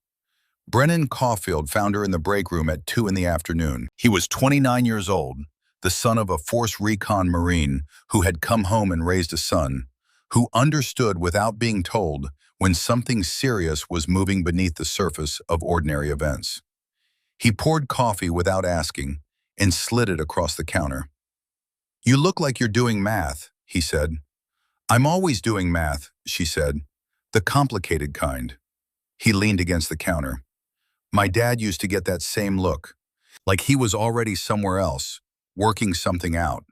Brennan Caulfield found her in the break room at 2 in the afternoon. He was 29 years old, the son of a Force Recon Marine who had come home and raised a son, who understood without being told when something serious was moving beneath the surface of ordinary events. He poured coffee without asking and slid it across the counter. You look like you're doing math, he said. I'm always doing math, she said, the complicated kind. He leaned against the counter. My dad used to get that same look, like he was already somewhere else, working something out.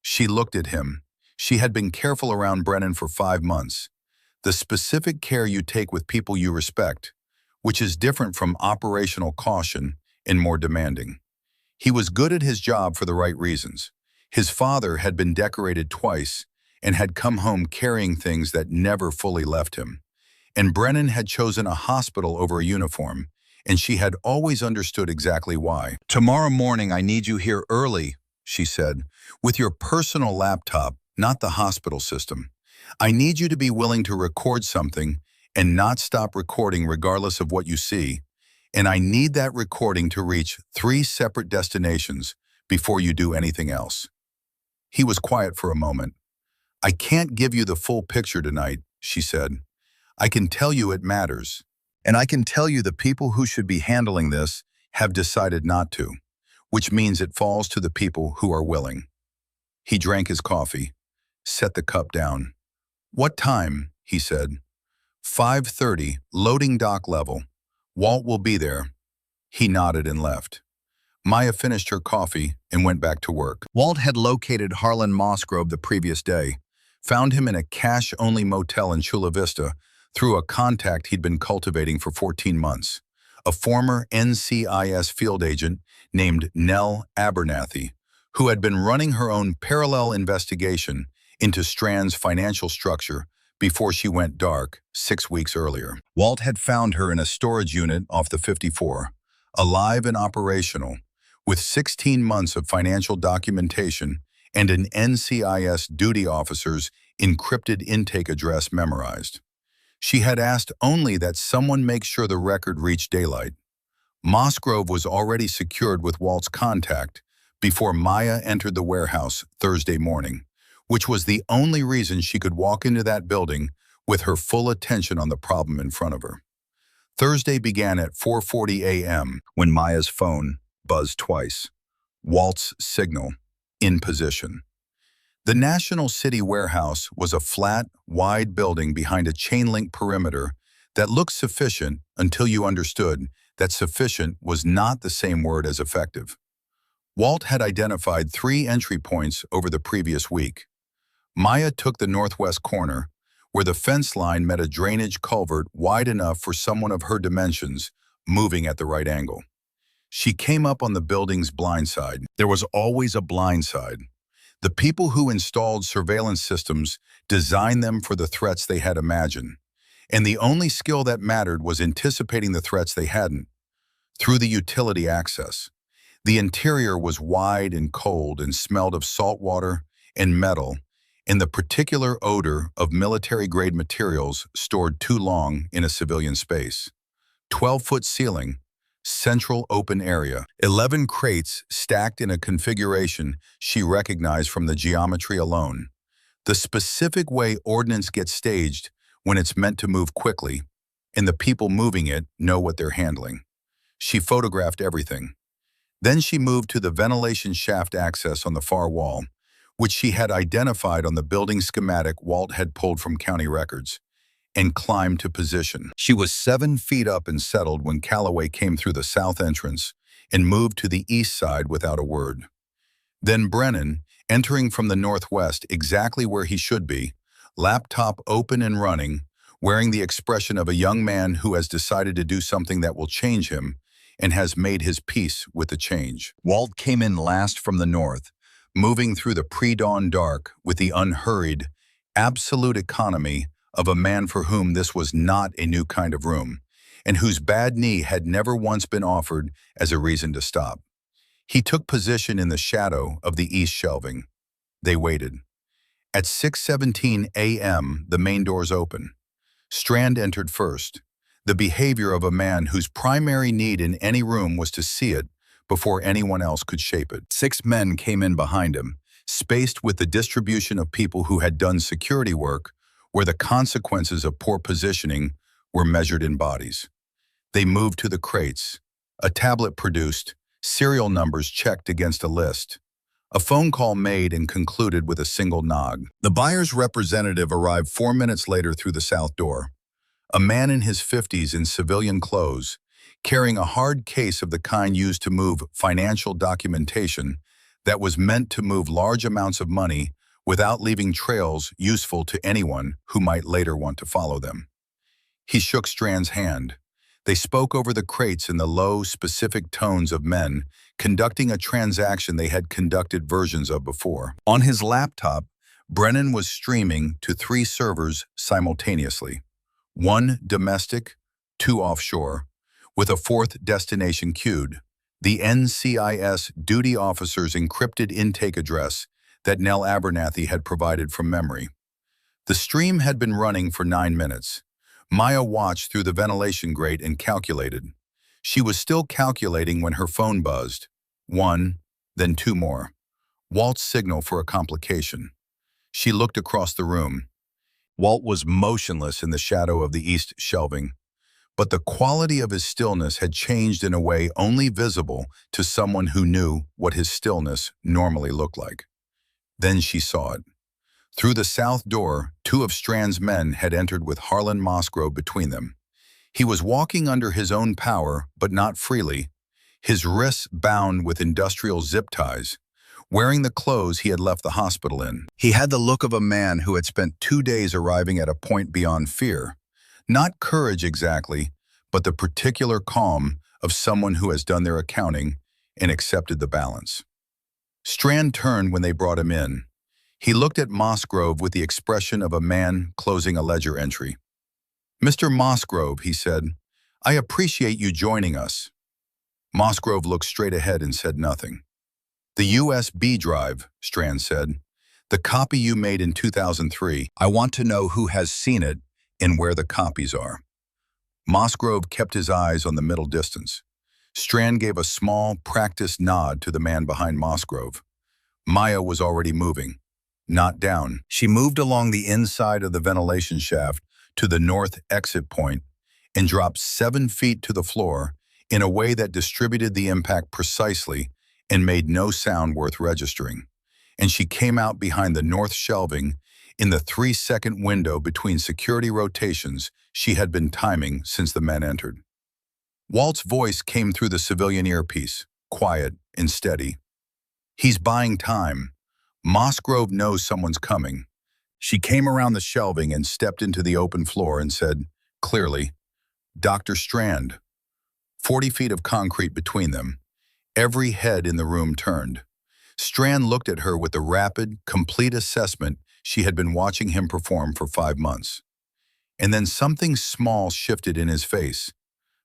She looked at him. She had been careful around Brennan for 5 months. The specific care you take with people you respect, which is different from operational caution and more demanding. He was good at his job for the right reasons. His father had been decorated twice and had come home carrying things that never fully left him. And Brennan had chosen a hospital over a uniform, and she had always understood exactly why. "Tomorrow morning I need you here early," she said, "with your personal laptop, not the hospital system. I need you to be willing to record something and not stop recording regardless of what you see. And I need that recording to reach 3 separate destinations before you do anything else." He was quiet for a moment. "I can't give you the full picture tonight," she said. "I can tell you it matters. And I can tell you the people who should be handling this have decided not to, which means it falls to the people who are willing." He drank his coffee, set the cup down. "What time?" he said. 5:30, loading dock level. Walt will be there." He nodded and left. Maya finished her coffee and went back to work. Walt had located Harlan Mossgrove the previous day, found him in a cash-only motel in Chula Vista through a contact he'd been cultivating for 14 months, a former NCIS field agent named Nell Abernathy, who had been running her own parallel investigation into Strand's financial structure before she went dark 6 weeks earlier. Walt had found her in a storage unit off the 54, alive and operational, with 16 months of financial documentation and an NCIS duty officer's encrypted intake address memorized. She had asked only that someone make sure the record reached daylight. Mossgrove was already secured with Walt's contact before Maya entered the warehouse Thursday morning, which was the only reason she could walk into that building with her full attention on the problem in front of her. Thursday began at 4:40 a.m. when Maya's phone buzzed twice. Walt's signal, in position. The National City Warehouse was a flat, wide building behind a chain-link perimeter that looked sufficient until you understood that sufficient was not the same word as effective. Walt had identified 3 entry points over the previous week. Maya took the northwest corner, where the fence line met a drainage culvert wide enough for someone of her dimensions moving at the right angle. She came up on the building's blind side. There was always a blind side. The people who installed surveillance systems designed them for the threats they had imagined, and the only skill that mattered was anticipating the threats they hadn't, through the utility access. The interior was wide and cold and smelled of salt water and metal, and the particular odor of military-grade materials stored too long in a civilian space. 12-foot ceiling, central open area, 11 crates stacked in a configuration she recognized from the geometry alone. The specific way ordnance gets staged when it's meant to move quickly, and the people moving it know what they're handling. She photographed everything. Then she moved to the ventilation shaft access on the far wall, which she had identified on the building schematic Walt had pulled from county records, and climbed to position. She was 7 feet up and settled when Calloway came through the south entrance and moved to the east side without a word. Then Brennan, entering from the northwest exactly where he should be, laptop open and running, wearing the expression of a young man who has decided to do something that will change him and has made his peace with the change. Walt came in last from the north, moving through the pre-dawn dark with the unhurried, absolute economy of a man for whom this was not a new kind of room, and whose bad knee had never once been offered as a reason to stop. He took position in the shadow of the east shelving. They waited. At 6:17 a.m., the main doors opened. Strand entered first, the behavior of a man whose primary need in any room was to see it before anyone else could shape it. 6 men came in behind him, spaced with the distribution of people who had done security work where the consequences of poor positioning were measured in bodies. They moved to the crates, a tablet produced, serial numbers checked against a list. A phone call made and concluded with a single nod. The buyer's representative arrived 4 minutes later through the south door. A man in his 50s in civilian clothes, carrying a hard case of the kind used to move financial documentation that was meant to move large amounts of money without leaving trails useful to anyone who might later want to follow them. He shook Strand's hand, They spoke over the crates in the low, specific tones of men conducting a transaction they had conducted versions of before. On his laptop, Brennan was streaming to 3 servers simultaneously. 1 domestic, 2 offshore, with a 4th destination queued, the NCIS duty officer's encrypted intake address that Nell Abernathy had provided from memory. The stream had been running for 9 minutes. Maya watched through the ventilation grate and calculated. She was still calculating when her phone buzzed. 1, then 2 more. Walt's signal for a complication. She looked across the room. Walt was motionless in the shadow of the east shelving, but the quality of his stillness had changed in a way only visible to someone who knew what his stillness normally looked like. Then she saw it. Through the south door, 2 of Strand's men had entered with Harlan Mosgrove between them. He was walking under his own power, but not freely, his wrists bound with industrial zip ties, wearing the clothes he had left the hospital in. He had the look of a man who had spent 2 days arriving at a point beyond fear. Not courage exactly, but the particular calm of someone who has done their accounting and accepted the balance. Strand turned when they brought him in. He looked at Mosgrove with the expression of a man closing a ledger entry. "Mr. Mosgrove," he said, "I appreciate you joining us." Mosgrove looked straight ahead and said nothing. "The USB drive," Strand said. "The copy you made in 2003. I want to know who has seen it and where the copies are." Mosgrove kept his eyes on the middle distance. Strand gave a small, practiced nod to the man behind Mosgrove. Maya was already moving, not down. She moved along the inside of the ventilation shaft to the north exit point and dropped 7 feet to the floor in a way that distributed the impact precisely and made no sound worth registering. And she came out behind the north shelving in the 3-second window between security rotations she had been timing since the men entered. Walt's voice came through the civilian earpiece, quiet and steady. "He's buying time. Mosgrove knows someone's coming." She came around the shelving and stepped into the open floor and said, clearly, "Dr. Strand." 40 feet of concrete between them. Every head in the room turned. Strand looked at her with the rapid, complete assessment she had been watching him perform for 5 months. And then something small shifted in his face.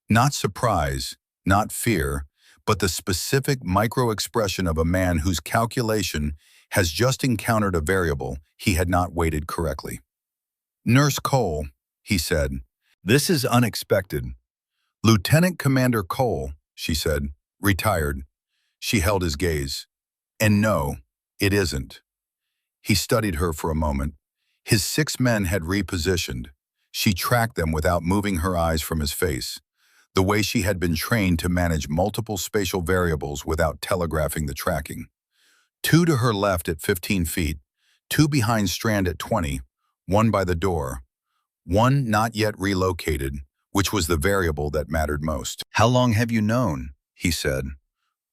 Not surprise, not fear, but the specific micro-expression of a man whose calculation has just encountered a variable he had not weighted correctly. "Nurse Cole," he said, "this is unexpected." "Lieutenant Commander Cole," she said, "retired." She held his gaze. "And no, it isn't." He studied her for a moment. His 6 men had repositioned. She tracked them without moving her eyes from his face, the way she had been trained to manage multiple spatial variables without telegraphing the tracking. 2 to her left at 15 feet, 2 behind Strand at 20, 1 by the door, 1 not yet relocated, which was the variable that mattered most. "How long have you known?" he said.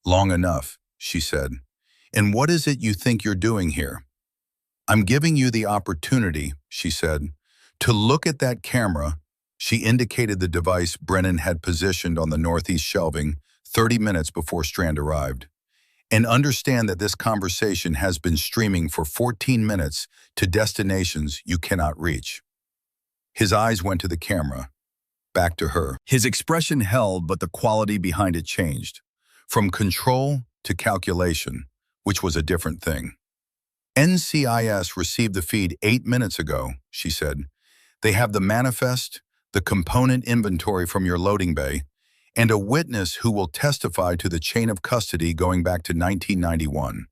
"Long enough," she said. "And what is it you think you're doing here?" "I'm giving you the opportunity," she said, "to look at that camera." She indicated the device Brennan had positioned on the northeast shelving 30 minutes before Strand arrived. "And understand that this conversation has been streaming for 14 minutes to destinations you cannot reach." His eyes went to the camera, back to her. His expression held, but the quality behind it changed. From control to calculation, which was a different thing. "NCIS received the feed 8 minutes ago," she said. "They have the manifest, the component inventory from your loading bay, and a witness who will testify to the chain of custody going back to 1991.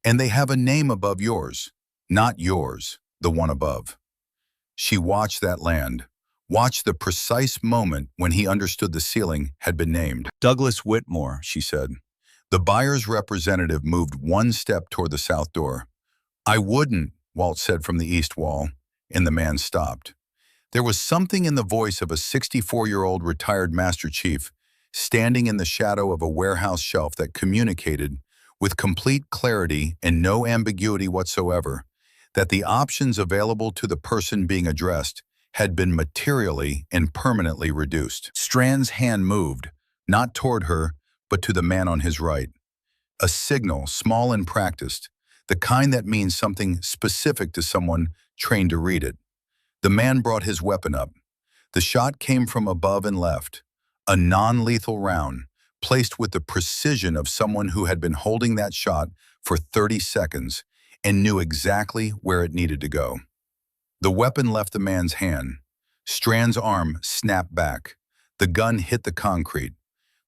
And they have a name above yours, not yours, the one above." She watched that land, watched the precise moment when he understood the ceiling had been named. "Douglas Whitmore," she said. The buyer's representative moved 1 step toward the south door. "I wouldn't," Walt said from the east wall, and the man stopped. There was something in the voice of a 64-year-old retired Master Chief standing in the shadow of a warehouse shelf that communicated, with complete clarity and no ambiguity whatsoever, that the options available to the person being addressed had been materially and permanently reduced. Strand's hand moved, not toward her, but to the man on his right. A signal, small and practiced, the kind that means something specific to someone trained to read it. The man brought his weapon up. The shot came from above and left, a non-lethal round, placed with the precision of someone who had been holding that shot for 30 seconds and knew exactly where it needed to go. The weapon left the man's hand. Strand's arm snapped back. The gun hit the concrete.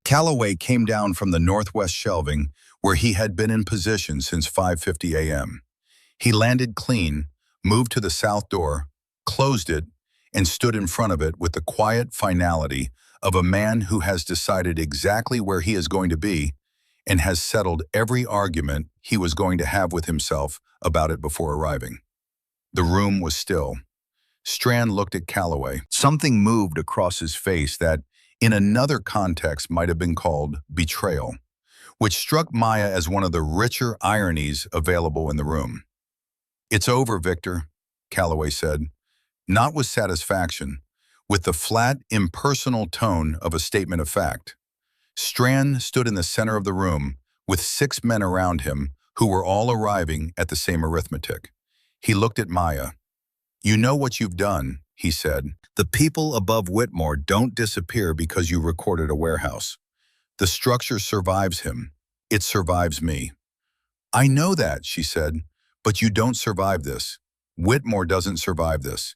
Calloway came down from the northwest shelving where he had been in position since 5:50 a.m. He landed clean, moved to the south door, closed it, and stood in front of it with the quiet finality of a man who has decided exactly where he is going to be and has settled every argument he was going to have with himself about it before arriving. The room was still. Strand looked at Calloway. Something moved across his face that, in another context, might have been called betrayal, which struck Maya as one of the richer ironies available in the room. "It's over, Victor," Calloway said, not with satisfaction, with the flat, impersonal tone of a statement of fact. Strand stood in the center of the room, with 6 men around him who were all arriving at the same arithmetic. He looked at Maya. "You know what you've done," he said. "The people above Whitmore don't disappear because you recorded a warehouse. The structure survives him. It survives me." "I know that," she said, "but you don't survive this. Whitmore doesn't survive this.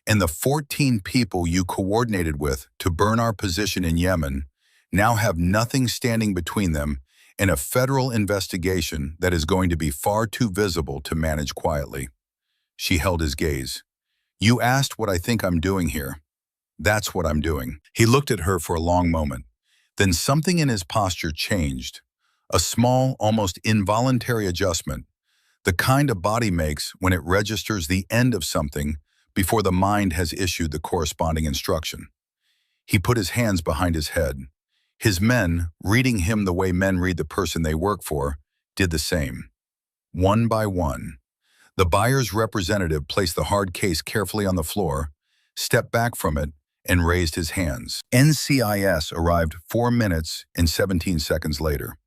And the 14 people you coordinated with to burn our position in Yemen now have nothing standing between them and a federal investigation that is going to be far too visible to manage quietly." She held his gaze. "You asked what I think I'm doing here. That's what I'm doing." He looked at her for a long moment. Then something in his posture changed. A small, almost involuntary adjustment, the kind a body makes when it registers the end of something before the mind has issued the corresponding instruction. He put his hands behind his head. His men, reading him the way men read the person they work for, did the same. One by one, the buyer's representative placed the hard case carefully on the floor, stepped back from it, and raised his hands. NCIS arrived 4 minutes and 17 seconds later.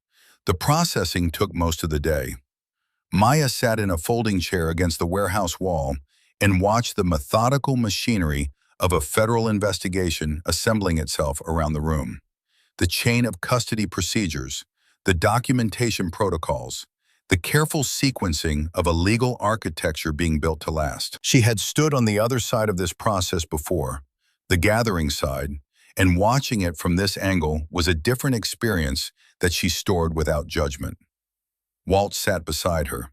The processing took most of the day. Maya sat in a folding chair against the warehouse wall and watched the methodical machinery of a federal investigation assembling itself around the room. The chain of custody procedures, the documentation protocols, the careful sequencing of a legal architecture being built to last. She had stood on the other side of this process before, the gathering side, and watching it from this angle was a different experience that she stored without judgment. Walt sat beside her.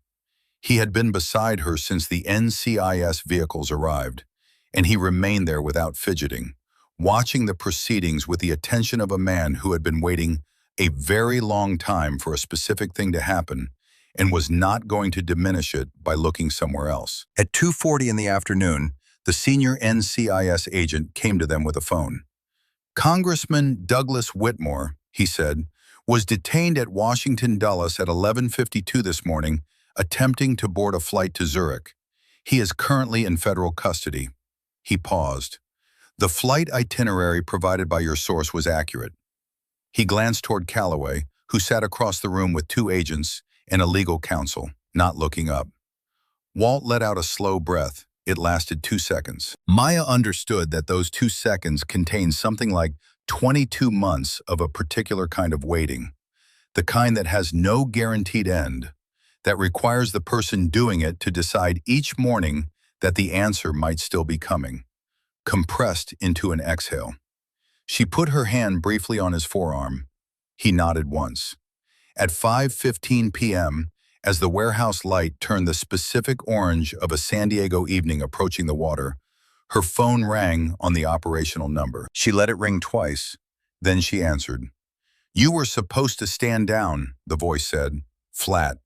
He had been beside her since the NCIS vehicles arrived, and he remained there without fidgeting, watching the proceedings with the attention of a man who had been waiting a very long time for a specific thing to happen and was not going to diminish it by looking somewhere else. At 2:40 in the afternoon, the senior NCIS agent came to them with a phone. "Congressman Douglas Whitmore," he said, "was detained at Washington Dulles at 11:52 this morning, attempting to board a flight to Zurich. He is currently in federal custody." He paused. "The flight itinerary provided by your source was accurate." He glanced toward Calloway, who sat across the room with 2 agents and a legal counsel, not looking up. Walt let out a slow breath. It lasted 2 seconds. Maya understood that those 2 seconds contained something like 22 months of a particular kind of waiting, the kind that has no guaranteed end, that requires the person doing it to decide each morning that the answer might still be coming, compressed into an exhale. She put her hand briefly on his forearm. He nodded once. At 5:15 p.m., as the warehouse light turned the specific orange of a San Diego evening approaching the water, her phone rang on the operational number. She let it ring twice. Then she answered. "You were supposed to stand down," the voice said, flat,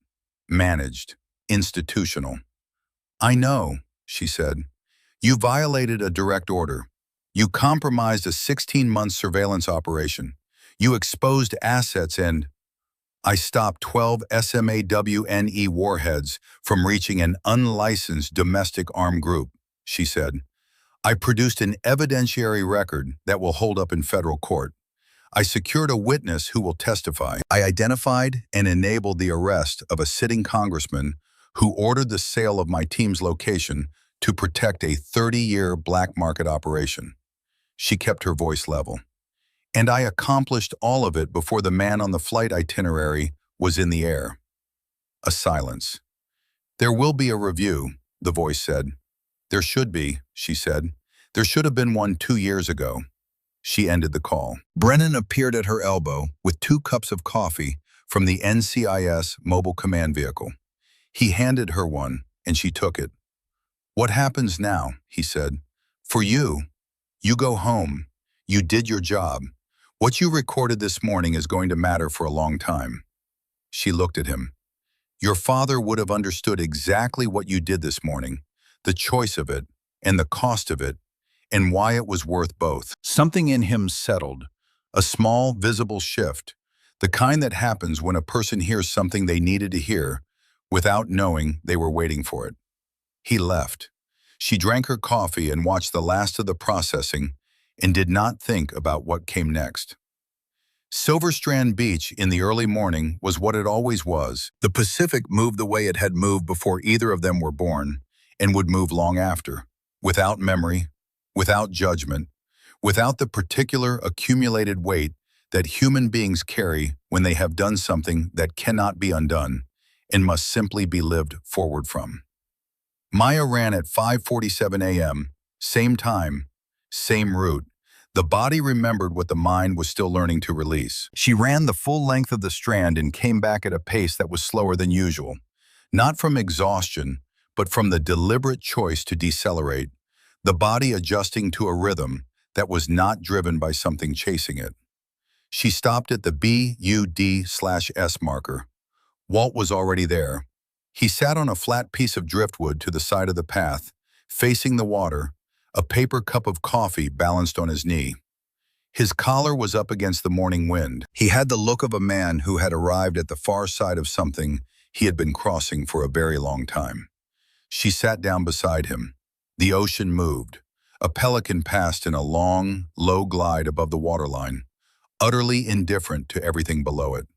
managed, institutional. "I know," she said. "You violated a direct order. You compromised a 16-month surveillance operation. You exposed assets and—" "I stopped 12 SMAWNE warheads from reaching an unlicensed domestic armed group," she said. I produced an evidentiary record that will hold up in federal court. I secured a witness who will testify. I identified and enabled the arrest of a sitting congressman who ordered the sale of my team's location to protect a 30-year black market operation. She kept her voice level. And I accomplished all of it before the man on the flight itinerary was in the air. A silence. There will be a review, the voice said. There should be, she said. There should have been one 2 years ago. She ended the call. Brennan appeared at her elbow with 2 cups of coffee from the NCIS mobile command vehicle. He handed her one, and she took it. What happens now? He said. For you, you go home. You did your job. What you recorded this morning is going to matter for a long time. She looked at him. Your father would have understood exactly what you did this morning, the choice of it, and the cost of it, and why it was worth both. Something in him settled, a small, visible shift, the kind that happens when a person hears something they needed to hear without knowing they were waiting for it. He left. She drank her coffee and watched the last of the processing and did not think about what came next. Silver Strand Beach in the early morning was what it always was. The Pacific moved the way it had moved before either of them were born and would move long after, without memory, without judgment, without the particular accumulated weight that human beings carry when they have done something that cannot be undone and must simply be lived forward from. Maya ran at 5:47 a.m., same time, same route. The body remembered what the mind was still learning to release. She ran the full length of the Strand and came back at a pace that was slower than usual, not from exhaustion, but from the deliberate choice to decelerate, the body adjusting to a rhythm that was not driven by something chasing it. She stopped at the BUD/S marker. Walt was already there. He sat on a flat piece of driftwood to the side of the path, facing the water, a paper cup of coffee balanced on his knee. His collar was up against the morning wind. He had the look of a man who had arrived at the far side of something he had been crossing for a very long time. She sat down beside him. The ocean moved. A pelican passed in a long, low glide above the waterline, utterly indifferent to everything below it.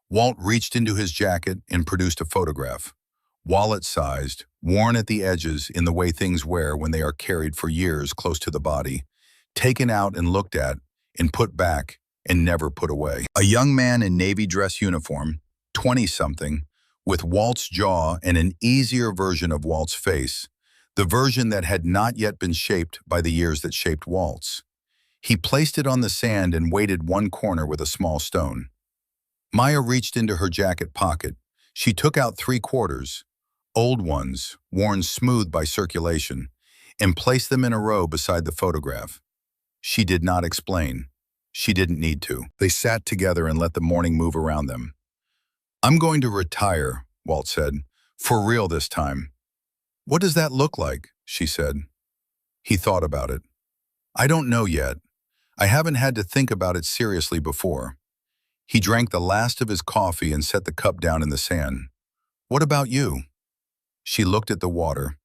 Walt reached into his jacket and produced a photograph. Wallet-sized, worn at the edges in the way things wear when they are carried for years close to the body, taken out and looked at and put back and never put away. A young man in Navy dress uniform, 20-something, with Walt's jaw and an easier version of Walt's face, the version that had not yet been shaped by the years that shaped Walt's. He placed it on the sand and weighted one corner with a small stone. Maya reached into her jacket pocket. She took out 3 quarters, old ones, worn smooth by circulation, and placed them in a row beside the photograph. She did not explain. She didn't need to. They sat together and let the morning move around them. I'm going to retire, Walt said, for real this time. What does that look like? She said. He thought about it. I don't know yet. I haven't had to think about it seriously before. He drank the last of his coffee and set the cup down in the sand. What about you? She looked at the water.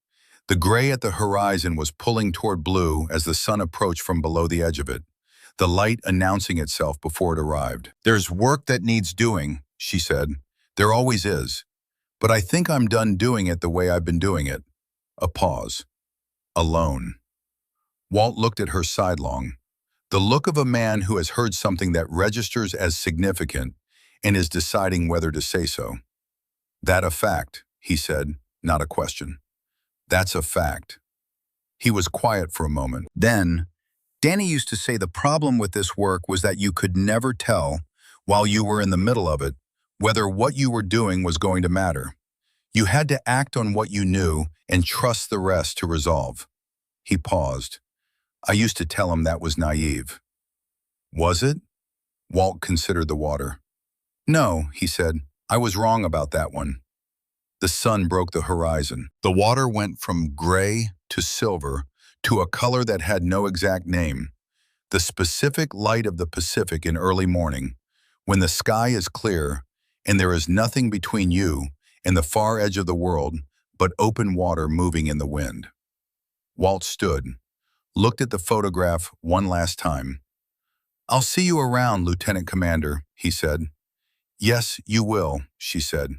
The gray at the horizon was pulling toward blue as the sun approached from below the edge of it, the light announcing itself before it arrived. There's work that needs doing, she said. There always is. But I think I'm done doing it the way I've been doing it. A pause. Alone. Walt looked at her sidelong. The look of a man who has heard something that registers as significant and is deciding whether to say so. That a fact, he said, not a question. That's a fact. He was quiet for a moment. Then, Danny used to say the problem with this work was that you could never tell, while you were in the middle of it, whether what you were doing was going to matter. You had to act on what you knew and trust the rest to resolve. He paused. I used to tell him that was naive. Was it? Walt considered the water. No, he said, I was wrong about that one. The sun broke the horizon. The water went from gray to silver to a color that had no exact name. The specific light of the Pacific in early morning, when the sky is clear and there is nothing between you and the far edge of the world but open water moving in the wind. Walt stood, looked at the photograph one last time. "I'll see you around, Lieutenant Commander," he said. "Yes, you will," she said.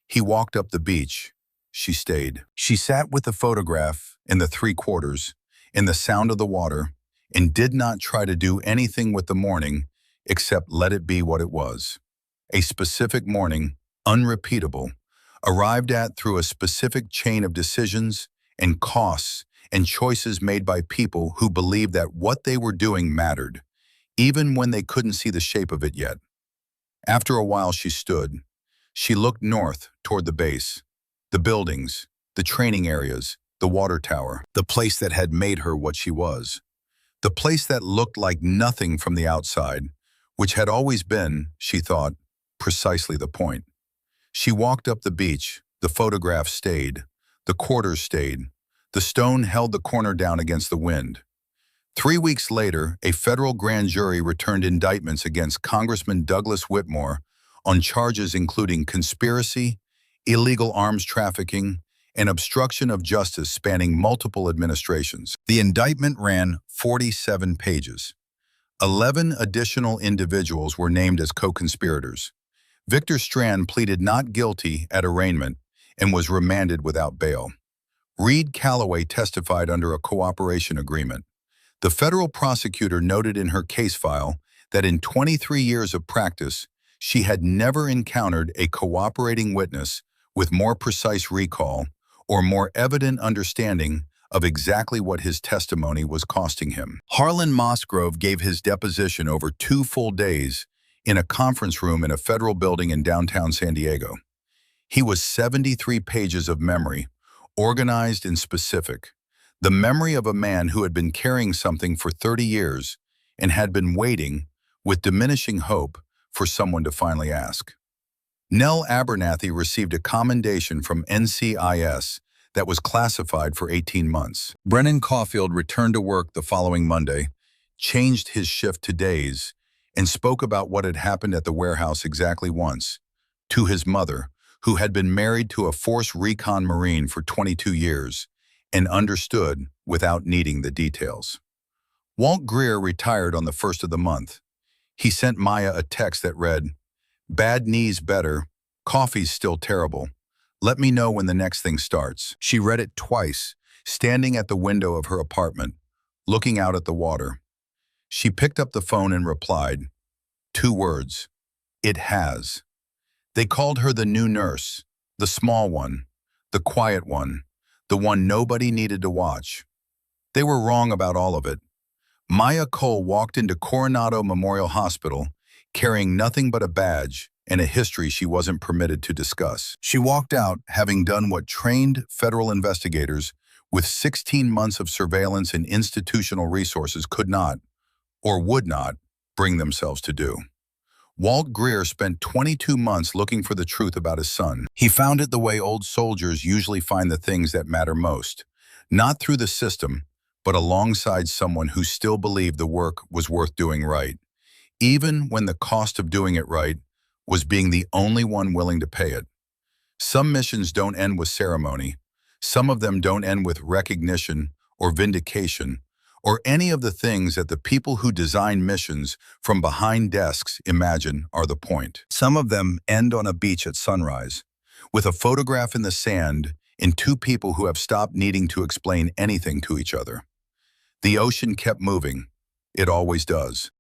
He walked up the beach. She stayed. She sat with the photograph in the three quarters, in the sound of the water, and did not try to do anything with the morning except let it be what it was. A specific morning, unrepeatable, arrived at through a specific chain of decisions and costs and choices made by people who believed that what they were doing mattered, even when they couldn't see the shape of it yet. After a while she stood. She looked north toward the base, the buildings, the training areas, the water tower, the place that had made her what she was. The place that looked like nothing from the outside, which had always been, she thought, precisely the point. She walked up the beach, the photograph stayed, the quarters stayed, the stone held the corner down against the wind. 3 weeks later, a federal grand jury returned indictments against Congressman Douglas Whitmore on charges including conspiracy, illegal arms trafficking, and obstruction of justice spanning multiple administrations. The indictment ran 47 pages. 11 additional individuals were named as co-conspirators. Victor Strand pleaded not guilty at arraignment and was remanded without bail. Reed Calloway testified under a cooperation agreement. The federal prosecutor noted in her case file that in 23 years of practice, she had never encountered a cooperating witness with more precise recall or more evident understanding of exactly what his testimony was costing him. Harlan Mossgrove gave his deposition over 2 full days in a conference room in a federal building in downtown San Diego. He was 73 pages of memory, organized and specific. The memory of a man who had been carrying something for 30 years and had been waiting, with diminishing hope, for someone to finally ask. Nell Abernathy received a commendation from NCIS that was classified for 18 months. Brennan Caulfield returned to work the following Monday, changed his shift to days, and spoke about what had happened at the warehouse exactly once, to his mother, who had been married to a Force Recon Marine for 22 years, and understood without needing the details. Walt Greer retired on the 1st of the month. He sent Maya a text that read, "Bad knees better, coffee's still terrible. Let me know when the next thing starts." She read it twice, standing at the window of her apartment, looking out at the water. She picked up the phone and replied, 2 words, "It has." They called her the new nurse, the small one, the quiet one, the one nobody needed to watch. They were wrong about all of it. Maya Cole walked into Coronado Memorial Hospital carrying nothing but a badge and a history she wasn't permitted to discuss. She walked out having done what trained federal investigators with 16 months of surveillance and institutional resources could not, or would not, bring themselves to do. Walt Greer spent 22 months looking for the truth about his son. He found it the way old soldiers usually find the things that matter most, not through the system, but alongside someone who still believed the work was worth doing right, even when the cost of doing it right was being the only one willing to pay it. Some missions don't end with ceremony. Some of them don't end with recognition or vindication, or any of the things that the people who design missions from behind desks imagine are the point. Some of them end on a beach at sunrise, with a photograph in the sand and 2 people who have stopped needing to explain anything to each other. The ocean kept moving. It always does.